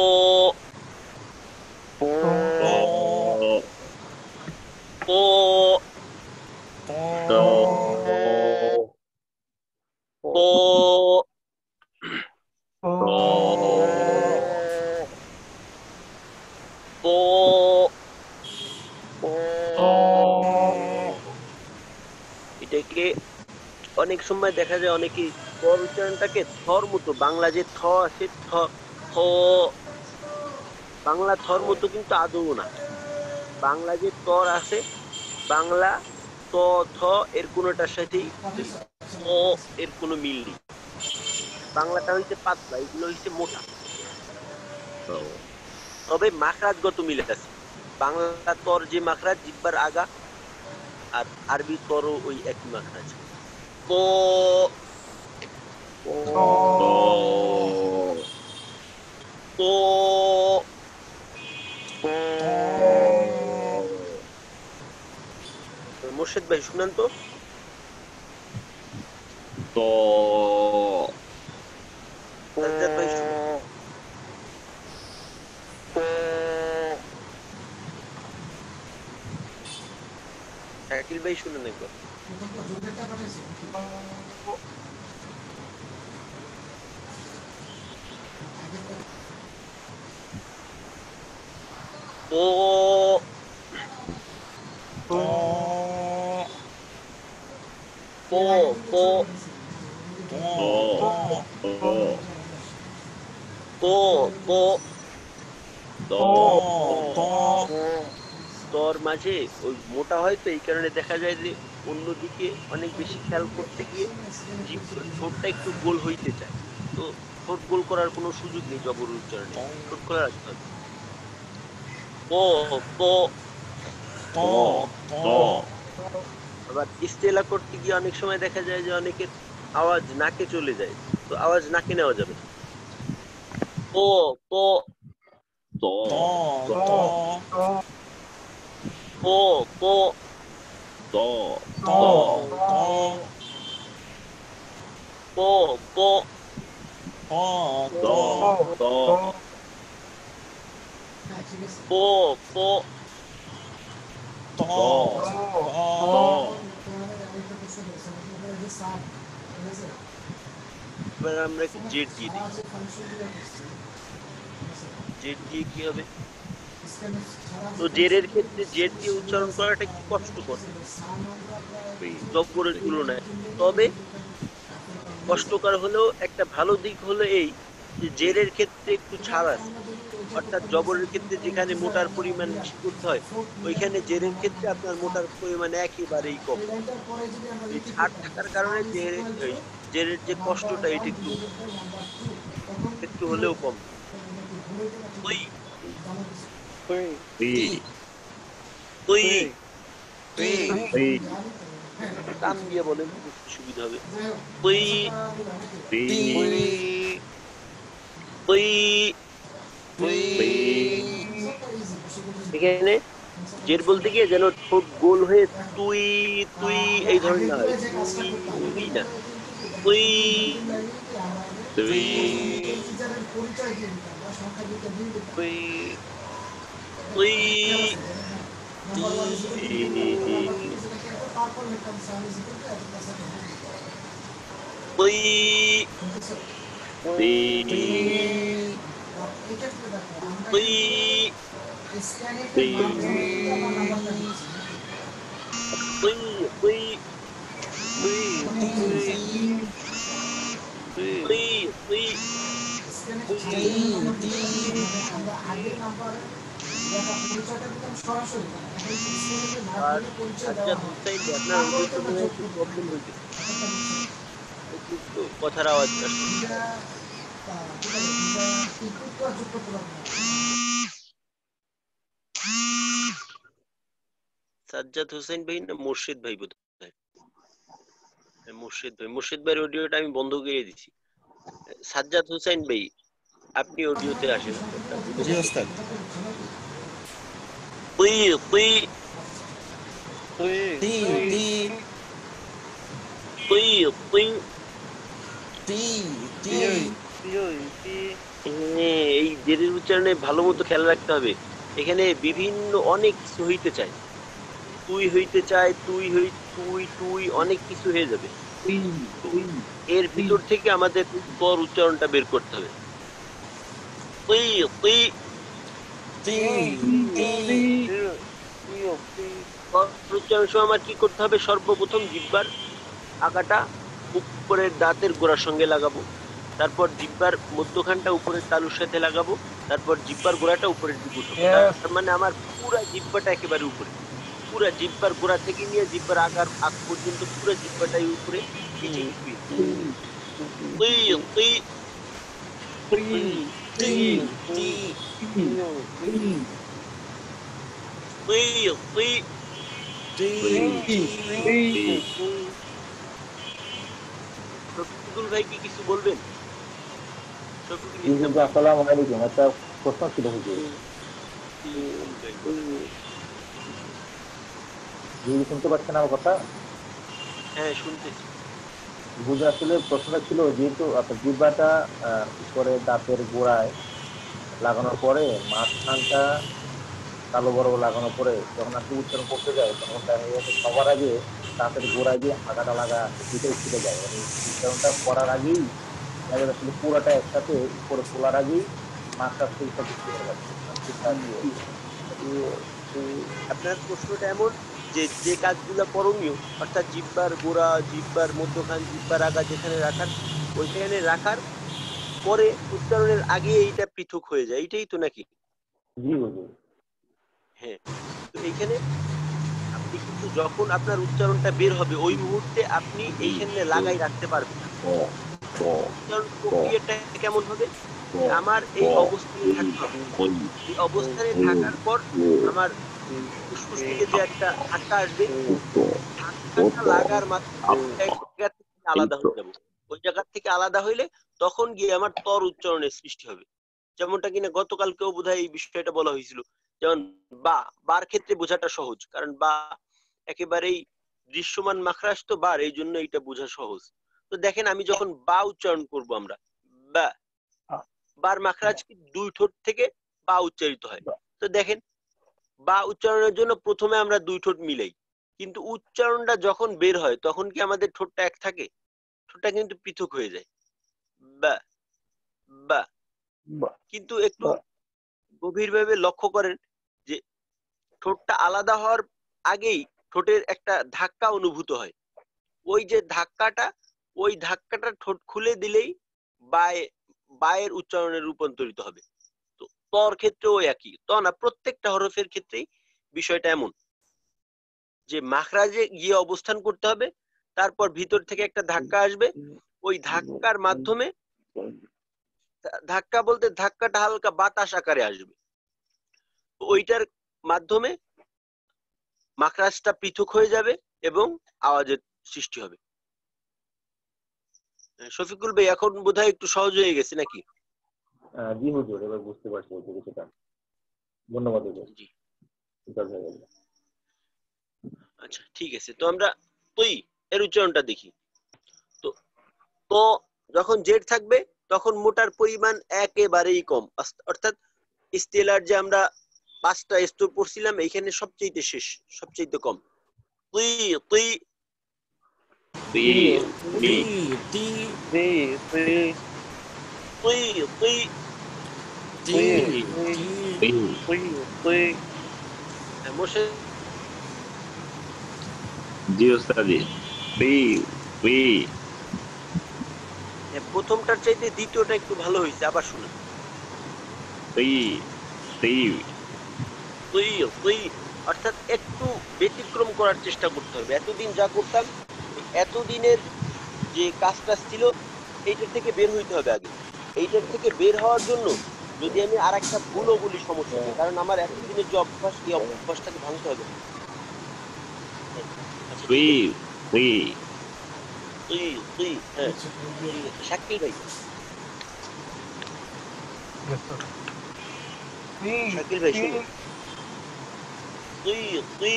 প প প প প প প এটাকে অনেক সময় দেখা যায় অনেকে পর উচ্চারণটাকে থর মতো, বাংলা যে থ আছে থ থ, বাংলা থর মতো কিন্তু আদৌ না। বাংলা যে তর আছে, বাংলা ত থ এর কোনোটার সাথেই ওই প এর কোনো মিল নেই। বাংলাটা হইছে পাতলা, এগুলো হইছে মোটা, তবে মাখরাজগত মিল আছে। বাংলা তর যে মাখরাজ জিহ্বার আগা, আর আরবি তরও ওই একই মাখরাজ। প প মোর্শেদ ভাই শুনান তো। সাজ্জাদ ভাই শুনান। শাকিল ভাই শুনেন একবার। প প প প প প তর মাঝে ওই মোটা হয়, তো এই কারণে দেখা যায় যে অন্যদিকে অনেক বেশি খেয়াল করতে গিয়ে ঠোঁটটা একটু গোল হইতে চায়। তো ঠোঁট গোল করার কোনো সুযোগ নেই জবর উচ্চারণে, ঠোঁট খোলা রাখতে হবে। প প আবার ইস্তেলা করতে গিয়ে অনেক সময় দেখা যায় যে অনেকের আওয়াজ নাকে চলে যায়, তো আওয়াজ নাকে নেওয়া যাবে না। প প প প প প প প এবার আমরা একটু জেড দিয়ে দিই। জেড দিয়ে কি হবে? তো জেরের ক্ষেত্রে জেড দিয়ে উচ্চারণ করাটা একটু কষ্টকর জবরের তুলনায়। তবে কষ্টকর হলেও একটা ভালো দিক হলো এই যে জেরের ক্ষেত্রে একটু ছাড় আছে, অর্থাৎ জবরের ক্ষেত্রে যেখানে মোটার পরিমাণ বেশি করতে হয়, ওইখানে জেরের ক্ষেত্রে আপনার মোটার পরিমাণ একেবারেই কম। এই ছাড় থাকার কারণে জেরের যে কষ্টটা এটা একটু একটু হলেও কম। ওই ওই টান দিয়ে বলেন তো বুঝতে সুবিধা হবে। ওই ওই এখানে জের বলতে গিয়ে যেন ঠোঁট গোল হয়ে তুই তুই এই ধরনের না হয়, তুই না, তুই তুই তুই তুই তুই তুই তুই আর সাজ্জাদ হোসাইন আপনার অডিওতে মনে হয় একটু প্রবলেম হইতেছে, একটু কথার আওয়াজ আসছে। সাজ্জাদ হোসেন ভাই না মোর্শেদ ভাই বোধহয়। মোর্শেদ ভাইয়ের অডিওটা আমি বন্ধ করে দিছি। সাজ্জাদ হোসেন ভাই আপনি অডিওতে আসেন। জি ওস্তাদ। তুই তুই তি তি তুই তুই তি তি এই জেরের উচ্চারণে ভালো মতো খেয়াল রাখতে হবে। এখানে বিভিন্ন অনেক কিছু হইতে চায়, তুই হইতে চায়, তুই অনেক কিছু হয়ে যাবে। তো এর ভিতর থেকে আমাদের তর উচ্চারণটা বের করতে হবে। তুই তুই তর উচ্চারণের সময় আমার কি করতে হবে? সর্বপ্রথম জিহ্বার আগাটা উপরের দাঁতের গোড়ার সঙ্গে লাগাবো, তারপর জিহ্বার মধ্যখানটা উপরের তালুর সাথে লাগাবো, তারপর জিহ্বার গোড়াটা উপরের দিকে উঠাবো। তার মানে আমার পুরা জিহ্বাটা একেবারে উপরে, পুরা জিহ্বার গোড়া থেকে নিয়ে জিহ্বার আগার আগ পর্যন্ত পুরো জিহ্বাটাই উপরে। এই যে তুই তুই তুই তুই শফিকুল ভাই কি কিছু বলবেন? শফিকুল জি ইসলাম হুজুর, আসসালামু আলাইকুম। একটা প্রশ্ন ছিল হুজুর। জি, শুনতে পাচ্ছেন আমার কথা? হ্যাঁ শুনতেছি। হুজুর, আসলে প্রশ্নটা ছিল, যেহেতু আপনার জিহ্বাটা উপরে দাঁতের গোড়ায় লাগানোর পরে মাঝখানটা কালো বড় লাগানোর পরে যখন আপনি উচ্চারণ করতে যায়, তখন দেখা যাচ্ছে সবার আগে দাঁতের গোড়ায় যে আগাটা লাগা আছে সেটাই ছুটে যায়, মানে উচ্চারণটা করার আগেই দেখা যাচ্ছে আসলে পুরোটা একসাথে উপরে তোলার আগেই মাছটা সেই সাথে চলে যাচ্ছে। ঠিকঠাক আপনার প্রশ্নটা এমন যে যে কাজগুলো করণীয়, অর্থাৎ জিহ্বার গোড়া, জিহ্বার মধ্যখান, জিহ্বার আগা যেখানে রাখার ওইখানে রাখার পরে উচ্চারণের আগে এইটা পৃথক হয়ে যায়, এইটাই তো নাকি? জি হুজুর। হ্যাঁ। তো এইখানে আপনি কিন্তু যখন আপনার উচ্চারণটা বের হবে ওই মুহূর্তে আপনি এইখানে লাগাই রাখতে পারবেন না। উচ্চারণ প্রক্রিয়াটা কেমন হবে? যে আমার এই অবস্থানে থাকতে হবে, এই অবস্থানে থাকার পর আমার ফুসফুস থেকে যে একটা ধাক্কা আসবে, ধাক্কাটা লাগার মাধ্যমে এক জায়গা থেকে আলাদা হয়ে যাব। ওই জায়গা থেকে আলাদা হইলে তখন গিয়ে আমার তর উচ্চারণের সৃষ্টি হবে। যেমনটা কিনা গতকালকেও বোধহয় এই বিষয়টা বলা হয়েছিল। যেমন বা, বার ক্ষেত্রে বোঝাটা সহজ, কারণ বা একেবারেই দৃশ্যমান মাখরাজ, তো বার, এই জন্য এটা বোঝা সহজ। তো দেখেন আমি যখন বা উচ্চারণ করব, আমরা বা, বার মাখরাজ কি দুই ঠোঁট থেকে বা উচ্চারিত হয়। তো দেখেন বা উচ্চারণের জন্য প্রথমে আমরা দুই ঠোঁট মিলাই, কিন্তু উচ্চারণটা যখন বের হয় তখন কি আমাদের ঠোঁটটা এক থাকে? ঠোঁটটা কিন্তু পৃথক হয়ে যায়। বা বা কিন্তু একটু গভীরভাবে লক্ষ্য করেন যে ঠোঁটটা আলাদা হওয়ার আগেই ঠোঁটের একটা ধাক্কা অনুভূত হয়। ওই যে ধাক্কাটা, ওই ধাক্কাটা ঠোঁট খুলে দিলেই বায়ে, বায়ের উচ্চারণে রূপান্তরিত হবে। তো তর ক্ষেত্রেও একই, তো না, প্রত্যেকটা হরফের ক্ষেত্রেই বিষয়টা এমন যে মাখরাজে গিয়ে অবস্থান করতে হবে, তারপর ভিতর থেকে একটা ধাক্কা আসবে, ওই ধাক্কার মাধ্যমে, ধাক্কা বলতে ধাক্কাটা হালকা বাতাস আকারে আসবে, ওইটার মাধ্যমে মাখরাজটা পৃথক হয়ে যাবে এবং আওয়াজের সৃষ্টি হবে। শফিকুল ভাই, এখন বোধহয় একটু সহজ হয়ে গেছে নাকি? জি হুজুর, এবার বুঝতে পারছি হুজুর কিছুটা। ধন্যবাদ হুজুর। জি, ঠিক আছে হুজুর। আচ্ছা ঠিক আছে। তো আমরা তুই এর উচ্চারণটা দেখি। তো তো যখন জেড থাকবে তখন মোটার পরিমাণ একেবারেই কম, অর্থাৎ স্টেলার যে আমরা 5টা স্তর পড়ছিলাম, এইখানে সবচেয়ে শেষ, সবচেয়ে কম। তুই তুই তুই তুই মোর্শেদ, জি ওস্তাদি। প্রথমটার চাইতে দ্বিতীয়টা একটু ভালো হয়েছে, আবার শুনুন। তুই তুই অর্থাৎ একটু ব্যতিক্রম করার চেষ্টা করতে হবে। এতদিন যা করতাম, এতদিনের যে কাজটা ছিল, এইটার থেকে বের হইতে হবে আগে। এইটার থেকে বের হওয়ার জন্য যদি আমি আর একটা ভুলও বলি সমস্যা নেই, কারণ আমার এতদিনের যে অভ্যাস, এই অভ্যাসটাকে ভাঙতে হবে না। আচ্ছা ঠিক আছে। তুই তুই হ্যাঁ ঠিক আছে। শাকিল ভাই, শাকিল ভাই শুনুন। তুই তুই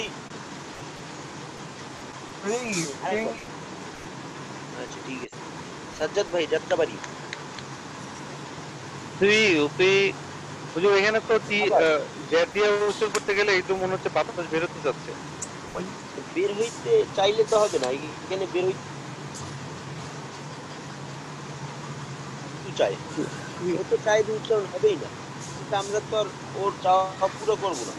আরেকবার। আচ্ছা ঠিক আছে। সাজ্জাদ ভাই, যাত্রাবাড়ি। তুই তুই হুজুর এখানে তো আবার জেড দিয়ে উচ্চারণ করতে গেলে এই তো মনে হচ্ছে বাতাস বেরোতে যাচ্ছে। বের হইতে চাইলে তো হবে না, এখানে বের হইতে চায়, ও তো চাইলে উচ্চারণ হবেই না, কিন্তু আমরা তো আর ওর চাওয়া পুরো করবো না।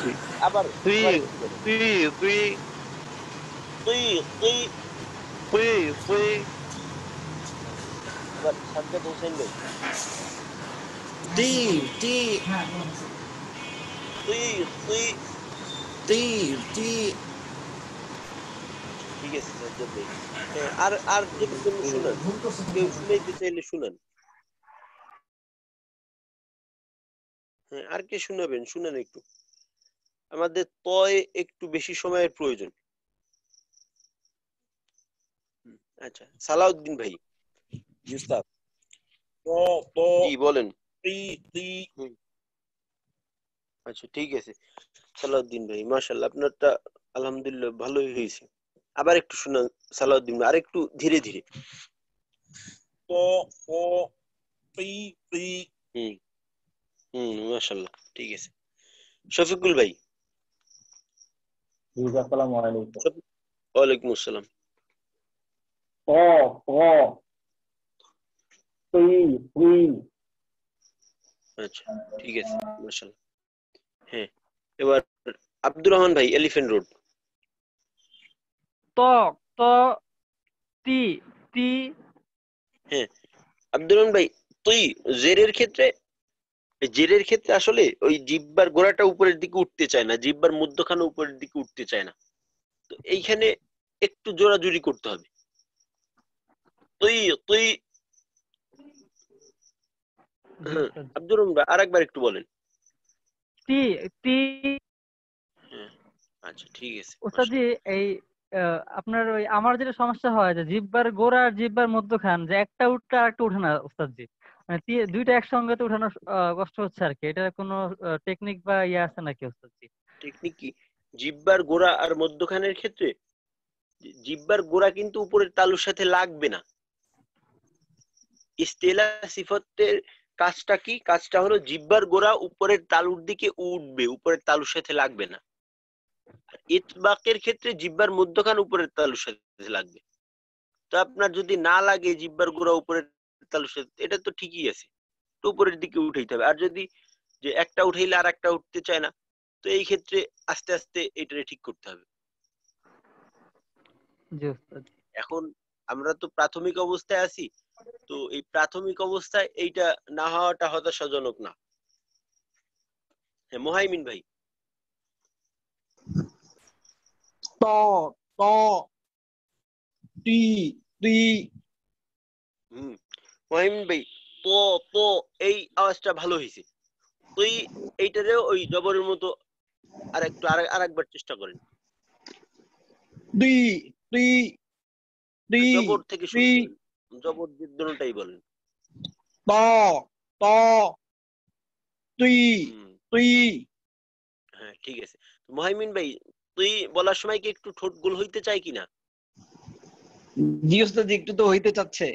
জি। আবার তুই আবার একটু বলেন। তুই তুই তুই তুই তুই তুই আবার সাজ্জাদ হোসেন ভাই, তীর তীর তুই তুই তীর তীর। ঠিক আছে সাজ্জাদ ভাই। হ্যাঁ, আর আর যে কোনো শুনান, কেউ শুনাইতে চাইলে শুনান। হ্যাঁ, আর কে শুনাবেন শুনান একটু, আমাদের তয় একটু বেশি সময়ের প্রয়োজন। আচ্ছা, সালাউদ্দিন ভাই। ইউস্তাদ ত ত জি বলেন। তি তি আচ্ছা ঠিক আছে সালাউদ্দিন ভাই, মাশাআল্লাহ আপনারটা আলহামদুলিল্লাহ ভালোই হয়েছে। আবার একটু শুনান সালাউদ্দিন ভাই, আর একটু ধীরে ধীরে। ত ত তি তি। হুম মাশাআল্লাহ ঠিক আছে। শফিকুল ভাই। জি আসসালামু আলাইকুম। ওয়ালাইকুম আসসালাম। ত ত তুই তুই। আচ্ছা ঠিক আছে মাশাআল্লাহ। হ্যাঁ, এবার আব্দুর রহমান ভাই, এলিফ্যান্ট রোড। ত ত তি তি। হ্যাঁ আব্দুর রহমান ভাই, তুই জেরের ক্ষেত্রে, জেরের ক্ষেত্রে আসলে ওই জিহ্বার গোড়াটা উপরের দিকে উঠতে চায় না, জিহ্বার মধ্যখানে উপরের দিকে উঠতে চায় না, তো এইখানে একটু জোরাজুরি করতে হবে। তুই তুই জি হ্যাঁ উস্তাদ। আব্দুর রহমান ভাই আরেকবার একটু বলেন। তি তি। হ্যাঁ আচ্ছা ঠিক আছে উস্তাদ জি, মাশাআল্লাহ। এই আপনার ওই আমার যেটা সমস্যা হয় যে জিহ্বার গোড়া আর জিহ্বার মধ্যখান, যে একটা উঠলে আর একটা উঠে না উস্তাদ জি, মানে দুইটা একসঙ্গে তো উঠানো কষ্ট হচ্ছে আর কি। এটার কোনো টেকনিক বা ইয়ে আছে নাকি উস্তাদ জি? টেকনিক কি? জিহ্বার গোড়া আর মধ্যখানের ক্ষেত্রে জিহ্বার গোড়া কিন্তু উপরের তালুর সাথে লাগবে না। ইস্তেলা সিফতের কাজটা কি? কাজটা হলো জিহ্বার গোড়া উপরের তালুর দিকে উঠবে, উপরের তালুর সাথে লাগবে না। আর ইতবাকের ক্ষেত্রে জিহ্বার মধ্যখান উপরের তালুর সাথে লাগবে। তো আপনার যদি না লাগে জিহ্বার গোড়া উপরের তালুর সাথে, এটা তো ঠিকই আছে, তো উপরের দিকে উঠাইতে হবে। আর যদি যে একটা উঠাইলে আর একটা উঠতে চায় না, তো এই ক্ষেত্রে আস্তে আস্তে এটারে ঠিক করতে হবে। জি উস্তাদ। এখন আমরা তো প্রাথমিক অবস্থায় আছি, তো এই প্রাথমিক অবস্থায় এইটা না হওয়াটা হতাশাজনক না। হ্যাঁ মোহাইমিন ভাই। ত ত টি টি। হুম মোহাইমিন ভাই, তো তো এই আওয়াজটা ভালো হয়েছে। তুই এইটারেও ওই জবরের মতো আর একটু আরেকবার চেষ্টা করেন। টি টি টি জবর থেকে শুরু টি। করেন, জবর দুটোটাই বলেন। ত ত তুই হুম তুই। হ্যাঁ ঠিক আছে। মোহাইমিন ভাই, তুই বলার সময় কি একটু ঠোঁট গোল হইতে চাই কিনা? জি উস্তাদ, একটু তো হইতে চাচ্ছে।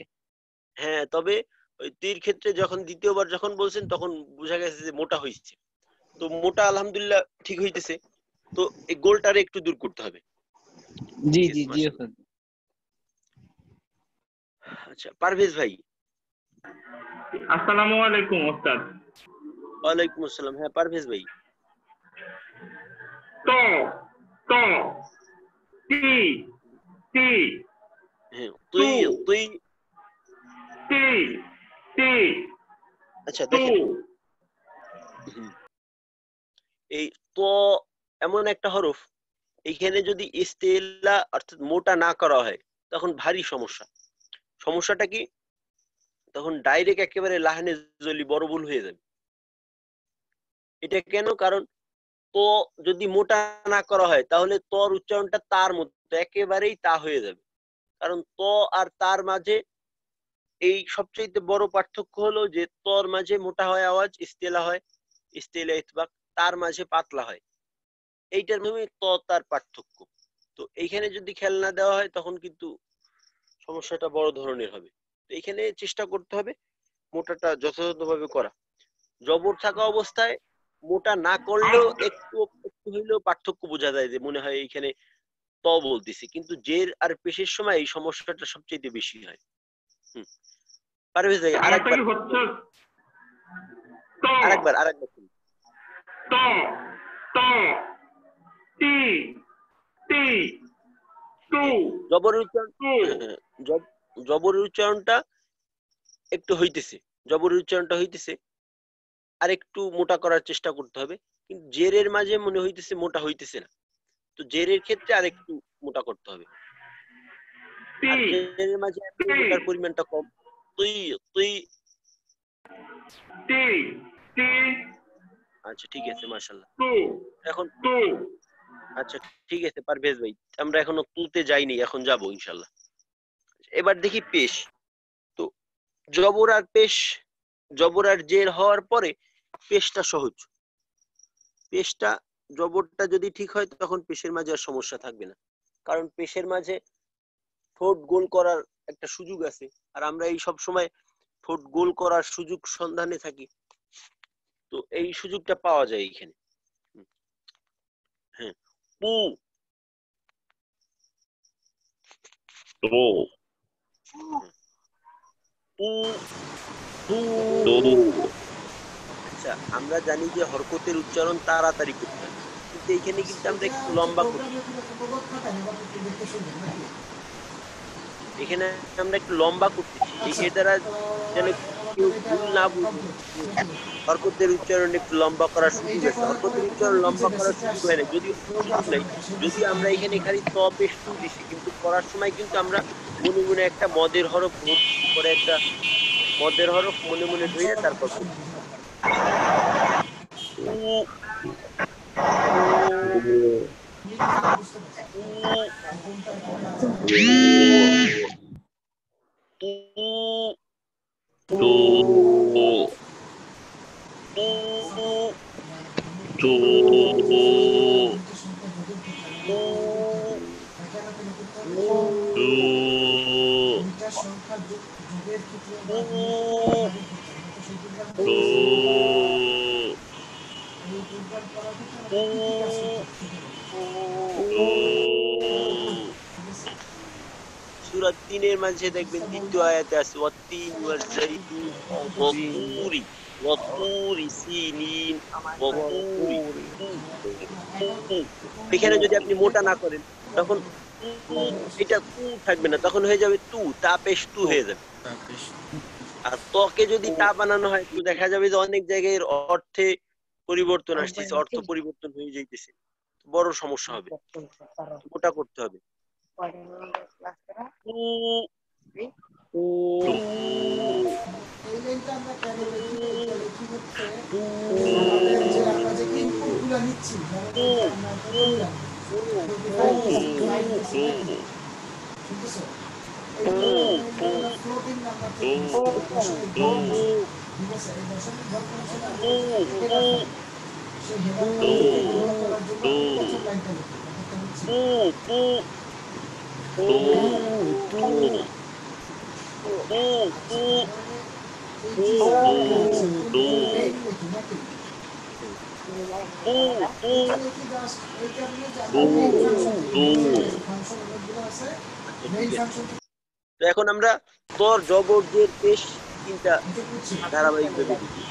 হ্যাঁ, তবে ওই তীর ক্ষেত্রে যখন দ্বিতীয়বার যখন বলছেন তখন বোঝা গেছে যে মোটা হয়েছে, তো মোটা আলহামদুলিল্লাহ ঠিক হইতেছে, তো এই গোলটারে একটু দূর করতে হবে। জি ঠিক জি আছে জি মাশাআল্লাহ। উস্তাদ। আচ্ছা পারভেজ ভাই। আসসালামু আলাইকুম ওস্তাদ। ওয়ালাইকুম আসসালাম। হ্যাঁ পারভেজ ভাই। ত ত তি তি হ্যাঁ তু তুই তুই তি তি আচ্ছা তু। দেখেন, হুম, এই তো এমন একটা হরফ, এইখানে যদি ইস্তেলা অর্থাৎ মোটা না করা হয় তখন ভারী সমস্যা। সমস্যাটা কি? তখন ডাইরেক্ট একেবারে লাহানে জলি বড় ভুল হয়ে যাবে। এটা কেন? কারণ তো যদি মোটা না করা হয় তাহলে তর উচ্চারণটা তার মতো একেবারেই তা হয়ে যাবে। কারণ ত আর তার মাঝে এই সবচেয়ে বড় পার্থক্য হলো যে তর মাঝে মোটা হয় আওয়াজ, ইস্তেলা হয়, ইস্তেলা ইতবাক, তার মাঝে পাতলা হয়। এইটার মাধ্যমে ত তার পার্থক্য। তো এইখানে যদি খেয়াল না দেওয়া হয় তখন কিন্তু সমস্যাটা বড় ধরনের হবে। তো এইখানে চেষ্টা করতে হবে মোটাটা যথাযথভাবে করা। জবর থাকা অবস্থায় মোটা না করলেও একটু একটু হইলেও পার্থক্য বোঝা যায়, যে মনে হয় এখানে ত বলতেছি, কিন্তু জের আর পেশের সময় এই সমস্যাটা সবচেয়ে বেশি হয়। পারভেজ ভাই আরেকবার আমারটা কি হচ্ছে ত আরেকবার শুনুন। ত ত টি টি টু জবরের উচ্চারণ টু জবরের উচ্চারণটা একটু হইতেছে, আর একটু মোটা করার চেষ্টা করতে হবে, কিন্তু জেরের মাঝে মনে হইতেছে মোটা হইতেছে না, তো জেরের ক্ষেত্রে আর একটু মোটা করতে হবে। আর টি জেরের মাঝে মোটার পরিমাণটা কম। তুই তুই টি টি আচ্ছা ঠিক আছে, মাশাআল্লাহ। টু এখন টু আচ্ছা ঠিক আছে পারভেজ ভাই, আমরা এখনো তুলতে যাইনি, এখন যাব ইনশাআল্লাহ। এবার দেখি পেশ। তো জবর আর পেশ, জবর আর জের হওয়ার পরে পেশটা সহজ। পেশটা জবরটা যদি ঠিক হয় তখন পেশের মাঝে আর সমস্যা থাকবে না, কারণ পেশের মাঝে ঠোঁট গোল করার একটা সুযোগ আছে, আর আমরা এই সব সময় ঠোঁট গোল করার সুযোগ সন্ধানে থাকি, তো এই সুযোগটা পাওয়া যায় এইখানে। হ্যাঁ, পু তো পু পু। তো আচ্ছা, আমরা জানি যে হরকতের উচ্চারণ তাড়াতাড়ি করতে হয়, কিন্তু এইখানে কিন্তু আমরা একটু লম্বা করছি, এখানে আমরা একটু লম্বা করতেছি, এর দ্বারা যেন কেউ ভুল না বুঝে হরকতের উচ্চারণ একটু লম্বা করার সুযোগ আছে। হরকতের উচ্চারণ লম্বা করার সুযোগ হয় না, যদিও সুযোগ নাই, যদি আমরা এখানে খালি ত পেশ টু দিছি, কিন্তু পড়ার সময় কিন্তু আমরা মনে মনে একটা মদের হরফ পরে একটা মদের হরফ মনে মনে ধরে তারপর পড়ছি। সূরা ৩ এর মাঝে দেখবেন দ্বিতীয় আয়াতে আছে ওয়াত্তিন ওয়াজ-যাইতুন ওয়াতুরি ওয়াতুরি সিনিন ওয়াতুরি। এখানে যদি আপনি মোটা না করেন তখন এটা তু থাকবে না, তখন হয়ে যাবে তু, তা পেশ তু হয়ে যাবে। আর তকে যদি তা বানানো হয় তো দেখা যাবে যে অনেক জায়গায় এর অর্থে পরিবর্তন আসতেছে, অর্থ পরিবর্তন হয়ে যাইতেছে, বড় সমস্যা হবে, মোটা করতে হবে। তো এখন আমরা তর জবর জের পেশ তিনটা ধারাবাহিক ভাবে দেখি।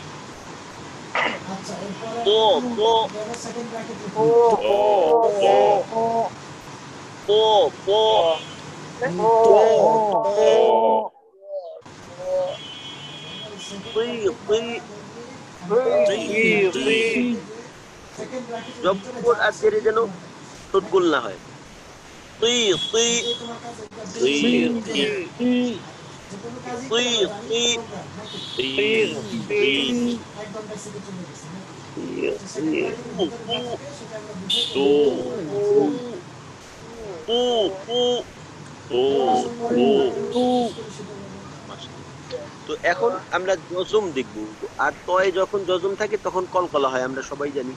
তো তো জবর আর জেরে যেন ঠোঁট গোল না হয়। তুই তুই তুই তুই তো এখন আমরা জজম দেখব। আর তয়ে যখন জজম থাকে তখন কলকলা হয়, আমরা সবাই জানি।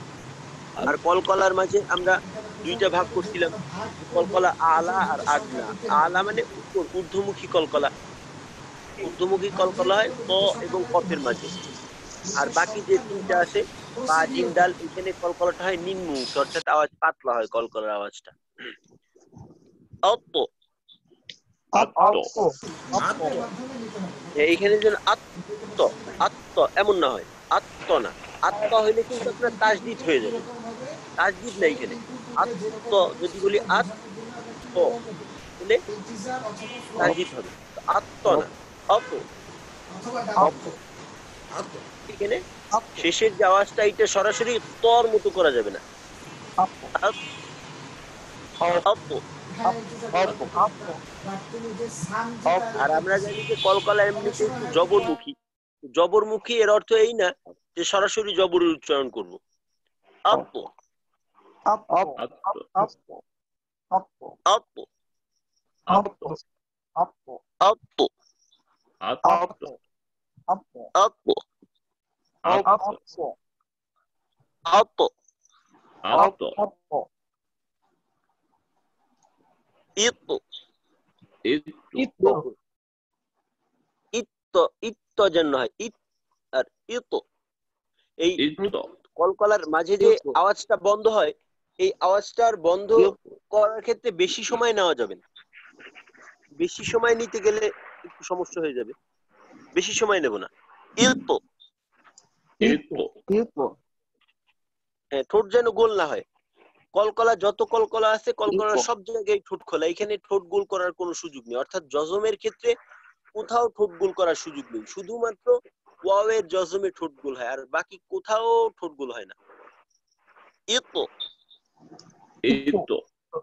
আর কলকলার মাঝে আমরা দুইটা ভাগ করছিলাম, কলকলা আলা আর আদনা। আলা মানে উপর, ঊর্ধ্বমুখী কলকলা, ঊর্ধ্বমুখী কলকলা হয় ত এবং কফের মাঝে। আর বাকি যে তিনটা আছে বা জিম ডাল, এখানে কলকলাটা হয় নিম্নমুখী, অর্থাৎ আওয়াজ পাতলা হয় কলকলার আওয়াজটা। আত্ম, এইখানে যেন আত্ম আত্ম এমন না হয়, আত্ম না। আত্ম হইলে কিন্তু আপনার তাসদিদ হয়ে যাবে, তাসদিদ না এখানে। আত্ম যদি বলি আত্ম হলে তাসদিদ হবে, আত্ম না, অত। এখানে শেষের যে আওয়াজটা, এটা সরাসরি তর মতো করা যাবে না। আর আমরা জানি যে কলকলা এমনিতে একটু জবরমুখী, জবরমুখী এর অর্থ এই না যে সরাসরি জবরের উচ্চারণ করবো। আত্ম আত্ম আত্ম আত্ম আত্ম ইত্ত ইত্ত ইত্ত যেন হয়, ইত আর ইত। এই কলকলার মাঝে যে আওয়াজটা বন্ধ হয়, এই আওয়াজটার বন্ধ করার ক্ষেত্রে বেশি সময় নেওয়া যাবে না। বেশি সময় নিতে গেলে একটু সমস্যা হয়ে যাবে, বেশি সময় নেব না। ইল্প, ঠোঁট যেন গোল না হয়। কলকলা যত কলকলা আছে, কলকলার সব জায়গায় ঠোঁট খোলা, এখানে ঠোঁট গোল করার কোনো সুযোগ নেই। অর্থাৎ জজমের ক্ষেত্রে কোথাও ঠোঁট গোল করার সুযোগ নেই, শুধুমাত্র ওয়াও এর জজমে ঠোঁট গোল হয়, আর বাকি কোথাও ঠোঁট গোল হয় না। ইত্ত ইত্ত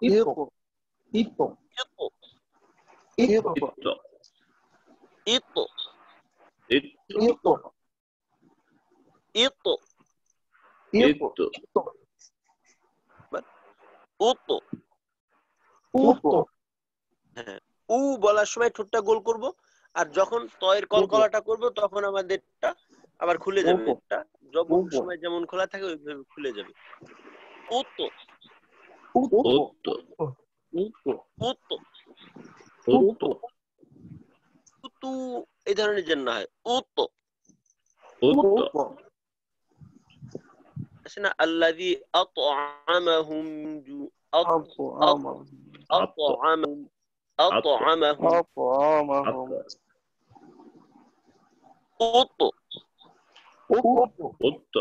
ইত্ত ইত্ত ইত্ত উত্ত। হ্যাঁ, উ বলার সময় ঠোঁটটা গোল করব, আর যখন তয়ের কলকলাটা করব তখন আমাদেরটা আবার খুলে যাবে। এটা জবর সময় যেমন খোলা থাকে ওইভাবে খুলে যাবে। উত্ত উত্ত উত্ত উত্ত উত্ত উত্তু, এই ধরনের যেন না হয়। উত্ত উত্ত আছে না, আল্লাযী আত'আমাহুম জু আত'আমাহুম আত'আমাহুম উত্ত উত্ত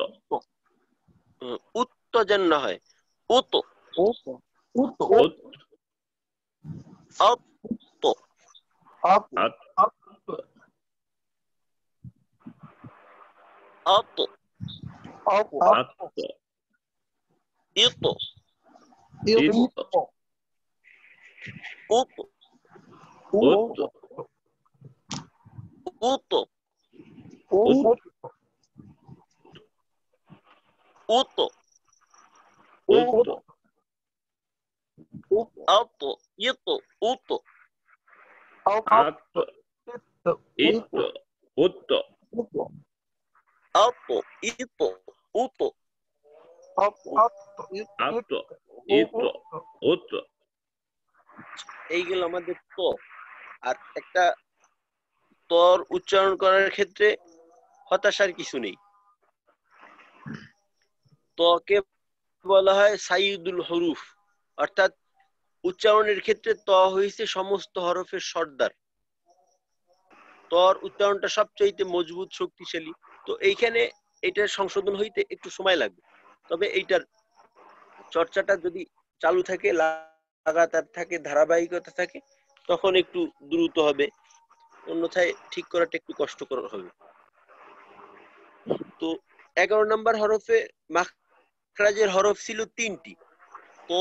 উত্ত যেন না হয়। উত্ত উত্ত আত্ত আত্ত ইত্ত উত্ত উত্ত উত্ত উত্ত আত্ত ইত্ত উত্ত আত্ত ইত্ত উত্ত আত্ত ইত্ত উত্ত এইগুলো আমাদের তো। আর একটা তর উচ্চারণ করার ক্ষেত্রে হতাশার কিছু নেই। তকে বলা হয় সাইয়্যিদুল হুরুফ, অর্থাৎ উচ্চারণের ক্ষেত্রে ত হইছে সমস্ত হরফের সর্দার। তর উচ্চারণটা সবচাইতে মজবুত, শক্তিশালী। তো এইখানে এটার সংশোধন হইতে একটু সময় লাগবে, তবে এইটার চর্চাটা যদি চালু থাকে, লাগাতার থাকে, ধারাবাহিকতা থাকে, তখন একটু দ্রুত হবে, অন্যথায় ঠিক করাটা একটু কষ্টকর হবে। তো 11 নম্বর হরফে মাখরাজের হরফ ছিল 3টি, তো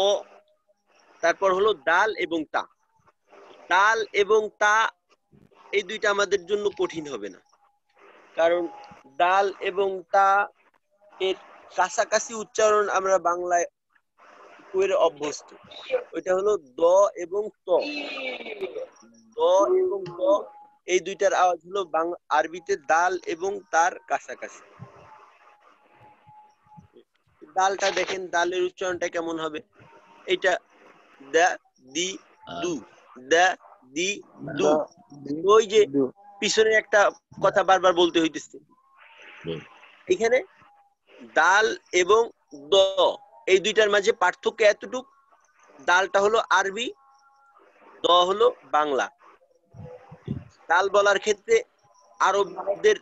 তারপর হলো দাল এবং তা। দাল এবং তা এই দুইটা আমাদের জন্য কঠিন হবে না, কারণ দাল এবং তা এর কাছাকাছি উচ্চারণ আমরা বাংলায় করে অভ্যস্ত। ওইটা হলো দ এবং ত। দ এবং ত এই দুইটার আওয়াজ হলো আরবিতে দাল এবং তার কাছাকাছি। দালটা দেখেন, দালের উচ্চারণটা কেমন হবে? এটা দা দি দু, দা দি দু। ওই যে পিছনে একটা কথা বারবার বলতে হইতেছে। এখানে দাল এবং দ এই দুইটার মাঝে পার্থক্য এতটুক, দালটা হলো আরবি, দ হলো বাংলা। দাল বলার ক্ষেত্রে আরবদের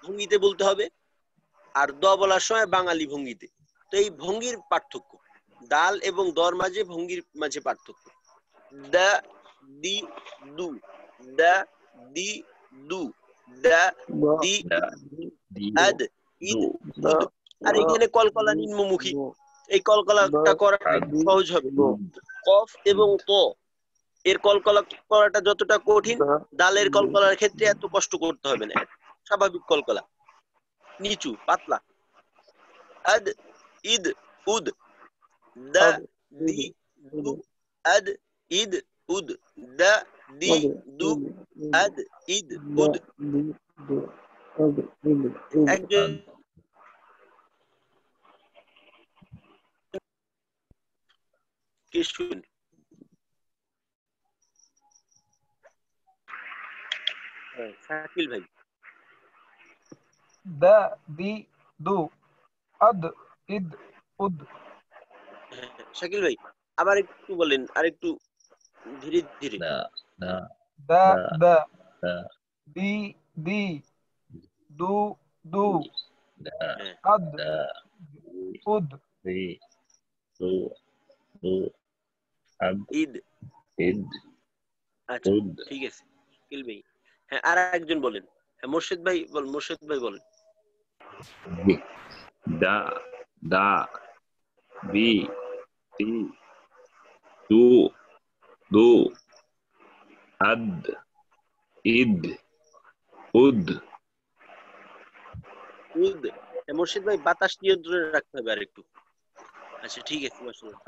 ভঙ্গিতে বলতে হবে, আর দ বলার সময় বাঙালি ভঙ্গিতে। তো এই ভঙ্গির পার্থক্য, দাল এবং দর মাঝে ভঙ্গির মাঝে পার্থক্য। দা দি দু, দা দি দু, দা দি আদ ইদ উদ। আর এখানে কলকলা নিম্নমুখী, এই কলকলাটা করাটা সহজ হবে। কফ এবং ত এর কলকলা করাটা যতটা কঠিন, দালের কলকলার ক্ষেত্রে এত কষ্ট করতে হবে না, স্বাভাবিক কলকলা, নিচু পাতলা। আদ ইদ উদ, দা দি দু, আদ ইদ উদ, দা দি দু, আদ ইদ উদ। একজন কে শুন, শাকিল ভাই। দা দি দু, আদ ইদ উদ। শাকিল ভাই আবার একটু বলেন, আর একটু ধীরে ধীরে। দা দা, দি দি, দু দু, আদ উদ। ঈদ। আচ্ছা ঠিক আছে শাকিল ভাই। হ্যাঁ আর একজন বলেন, হ্যাঁ মোর্শেদ ভাই মোর্শেদ ভাই বলেন। দা দা দি দি দু দু, আদ ইদ উদ। উদ। মোর্শেদ ভাই বাতাস নিয়ন্ত্রণে রাখতে হবে আর একটু। আচ্ছা ঠিক আছে মাশাআল্লাহ।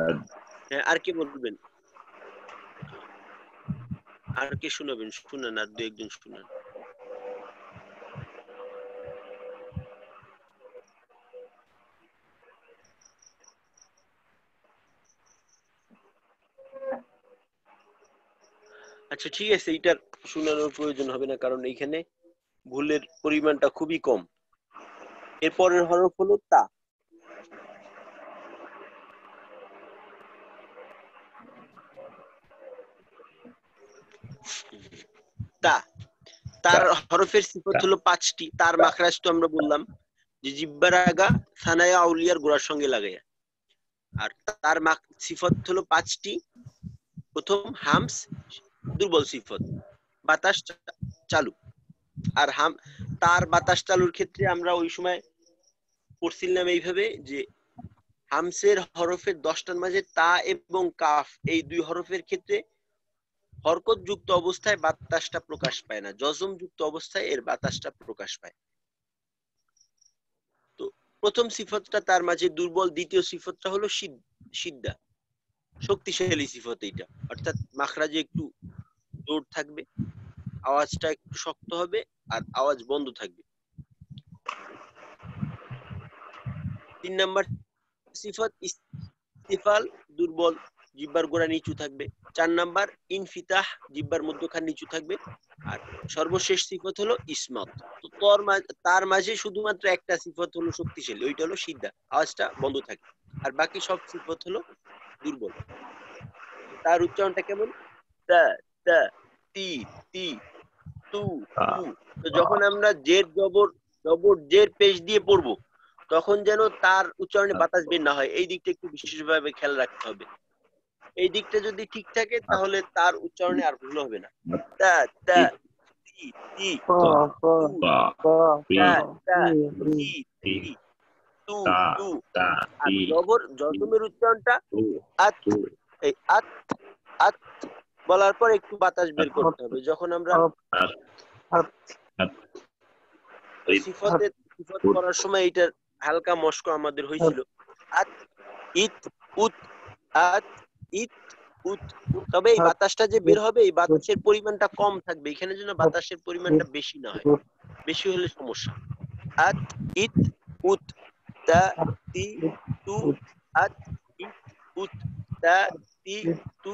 হ্যাঁ আর কি বলবেন, আর কে শোনাবেন? শুনেন, আর দু একজন শুনেন। আচ্ছা ঠিক আছে, এটার শোনানোর প্রয়োজন হবে না, কারণ এইখানে ভুলের পরিমাণটা খুবই কম। এরপরের হরফ হলো তা। তা, তার হরফের সিফত হলো 5টি। তার মাখরাজ তো আমরা বললাম যে জিহ্বার আগা সানায়া আউলিয়ার গোড়ার সঙ্গে লাগাইয়া। আর তার সিফত হলো 5টি। প্রথম হামস, দুর্বল সিফত, বাতাস চালু। আর তার বাতাস চালুর ক্ষেত্রে আমরা ওই সময় পড়ছিলাম এইভাবে যে হামসের হরফের 10টার মাঝে তা এবং কাফ এই দুই হরফের ক্ষেত্রে হরকত যুক্ত অবস্থায় বাতাসটা প্রকাশ পায় না, জজম যুক্ত অবস্থায় এর বাতাসটা প্রকাশ পায়। তো প্রথম সিফতটা তার মাঝে দুর্বল, দ্বিতীয় সিফতটা হলো সিদ্ধা, শক্তিশালী সিফত এইটা, অর্থাৎ মাখরাজে একটু জোর থাকবে, আওয়াজটা একটু শক্ত হবে আর আওয়াজ বন্ধ থাকবে। 3 নাম্বার সিফত ইস্তিফাল, দুর্বল, জিহ্বার গোড়া নিচু থাকবে। 4 নাম্বার ইনফিতাহ, জিহ্বার মধ্যখান নিচু থাকবে। আর সর্বশেষ সিফত হলো ইসমাত। তো তার মাঝে শুধুমাত্র একটা সিফত হলো শক্তিশালী, ওইটা হলো সিদ্ধা, আওয়াজটা বন্ধ থাকে। আর বাকি সব সিফত হলো দুর্বল। তার উচ্চারণটা কেমন? তা তা তি তি তু তু। তো যখন আমরা জের জবর জের পেশ দিয়ে পড়বো, তখন যেন তার উচ্চারণে বাতাস বের না হয়, এই দিকটা একটু বিশেষভাবে খেয়াল রাখতে হবে। এই দিকটা যদি ঠিক থাকে তাহলে তার উচ্চারণে আর ভুল হবে না। তা তা তি তি তু তা তা তি তি তু তু। আর জজমের উচ্চারণটা আত, এই আত আত বলার পর একটু বাতাস বের করতে হবে। যখন আমরা সিফত করার সময় এটার হালকা মস্ক আমাদের হয়েছিল, আত ইত উত, আত ইত উত। তবে এই বাতাসটা যে বের হবে, এই বাতাসের পরিমাণটা কম থাকবে, এখানে যেন বাতাসের পরিমাণটা বেশি না হয়, বেশি হলে সমস্যা। আত ইত উত, তা তি তু, আত ইত উত, তা তি তু,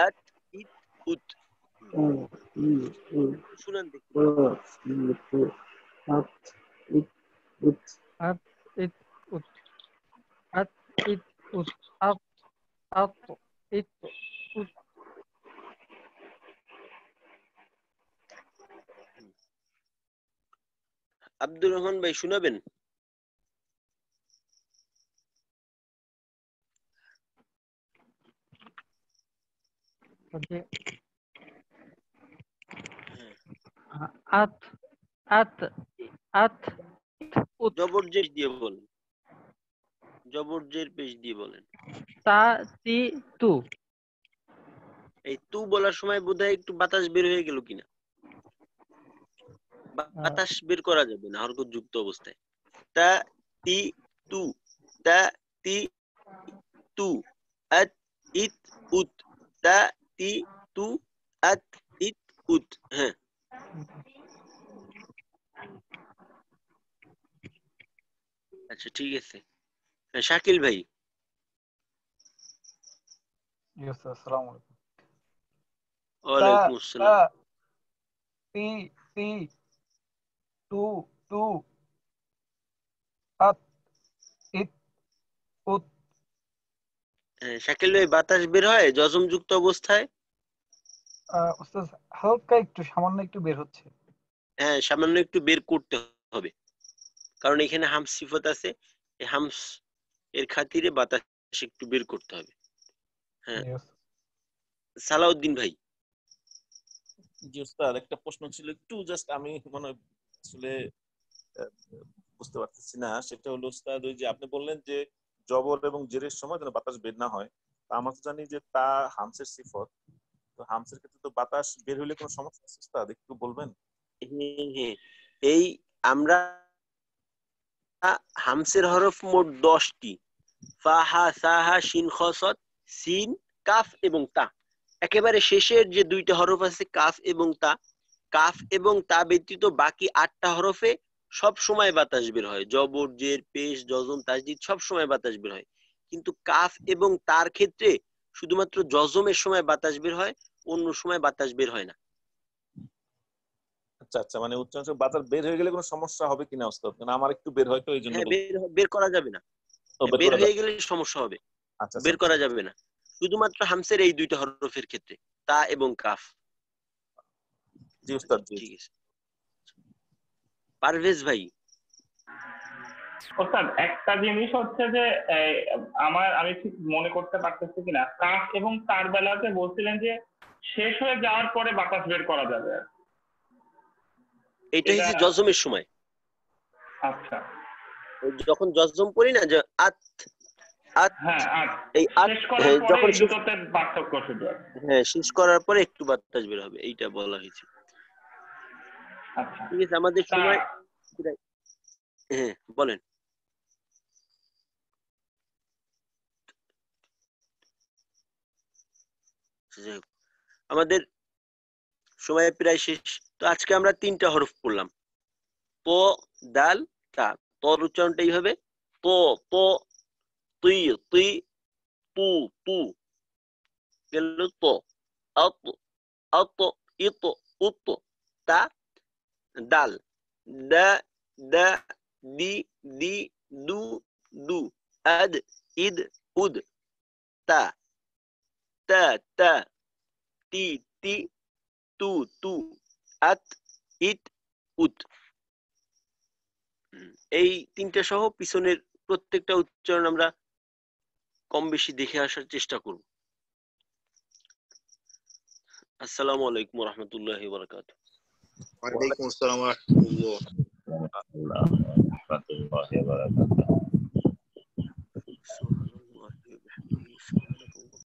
আত ইত উত। শুনান দেখি। আত ইত উত আত ইত উত আত আত ইত উত। আব্দুর রহমান ভাই শুনাবেন? আত আত আত উত জবরজের দিয়ে বলেন, জবরজের পেশ দিয়ে বলেন। তা তি তু। এই তু বলার সময় বোধহয় একটু বাতাস বের হয়ে গেল কিনা, বাতাস বের করা যাবে না হরকত যুক্ত অবস্থায়। তা তি তু, তা তি তু, আত ইত উত, তা তি তু, আত ইত উত। হ্যাঁ, আচ্ছা ঠিক আছে। হ্যাঁ, শাকিল ভাই। ইয়েস আসসালামু আলাইকুম। ওয়ালাইকুম আসসালাম। তি তি তু তু আত ইত উত। হ্যাঁ, শাকিল ভাই বাতাস বের হয় জজম যুক্ত অবস্থায়? উস্তাদ হালকা একটু সামান্য একটু বের হচ্ছে। হ্যাঁ, সামান্য একটু বের করতে হবে, কারণ এখানে হামস সিফত আছে, এই হামস এর খাতিরে বাতাস একটু বের করতে হবে। হ্যাঁ, সালাউদ্দিন ভাই। জি ওস্তাদ, একটা প্রশ্ন ছিল, একটু জাস্ট আমি মনে হয় আসলে বুঝতে পারতেছি না। সেটা হলো ওস্তাদ, ওই যে আপনি বললেন যে জবর এবং জেরের সময় যেন বাতাস বের না হয়, তা আমরা তো জানি যে তা হামসের সিফত, তো হামসের ক্ষেত্রে তো বাতাস বের হইলে কোনো সমস্যা আছে ওস্তাদ, একটু বলবেন? হ্যাঁ, এই আমরা হামসের হরফ মোট 10টি, ফাহা সাহা শিন খ সদ, সিন কাফ এবং তা। একেবারে শেষের যে দুইটা হরফ আছে কাফ এবং তা, কাফ এবং তা ব্যতীত বাকি 8টা হরফে সব সময় বাতাস বের হয়। জবর জের পেশ জজম তাজদিদ সব সময় বাতাস বের হয়, কিন্তু কাফ এবং তার ক্ষেত্রে শুধুমাত্র জজমের সময় বাতাস বের হয়, অন্য সময় বাতাস বের হয় না। আচ্ছা আচ্ছা, মানে উচ্চারণ বাতাস বের হয়ে গেলে কোনো সমস্যা হবে কিনা ওস্তাদ? কারণ আমার একটু বের হয় তো, এই জন্য হ্যাঁ, বের করা যাবে না, বের হয়ে গেলে সমস্যা হবে, আচ্ছা বের করা যাবে না, শুধুমাত্র হামসের এই দুইটা হরফের ক্ষেত্রে, তা এবং কাফ। জি ওস্তাদ, জি ঠিক আছে। পারভেজ ভাই। ওস্তাদ একটা জিনিস হচ্ছে যে আমি ঠিক মনে করতে পারতেছি কিনা, কাফ এবং তার বেলাতে বলছিলেন যে শেষ হয়ে যাওয়ার পরে বাতাস বের করা যাবে। এটা হচ্ছে জজমের সময়। আচ্ছা, যখন জজম করি না যে আত আত, হ্যাঁ এই আত শেষ করার পরে যখন দুটোতে পার্থক্য শুধু। হ্যাঁ, শেষ করার পরে একটু বাতাস বের হবে, এইটা বলা হয়েছে। আচ্ছা ঠিক আছে, আমাদের সময়। হ্যাঁ বলেন। আমাদের সময় প্রায় শেষ, তো আজকে আমরা 3টা হরফ পড়লাম, প দাল তা। তর উচ্চারণটা এইভাবে, প প, তুই তুই, তু তু, গেল তো, আত আত, ইত উত, তা দাল, দা দা, দি দি, দু দু, আদ ইদ উদ, তা তা তা, তি তি, তু তু, আত ইত উত। এই 3টা সহ পিছনের প্রত্যেকটা উচ্চারণ আমরা কম বেশি দেখে আসার চেষ্টা করব। আসসালামু আলাইকুম ওয়া রাহমাতুল্লাহি ওয়া বারাকাতুহু। ওয়া আলাইকুম আসসালাম ওয়া রাহমাতুল্লাহ।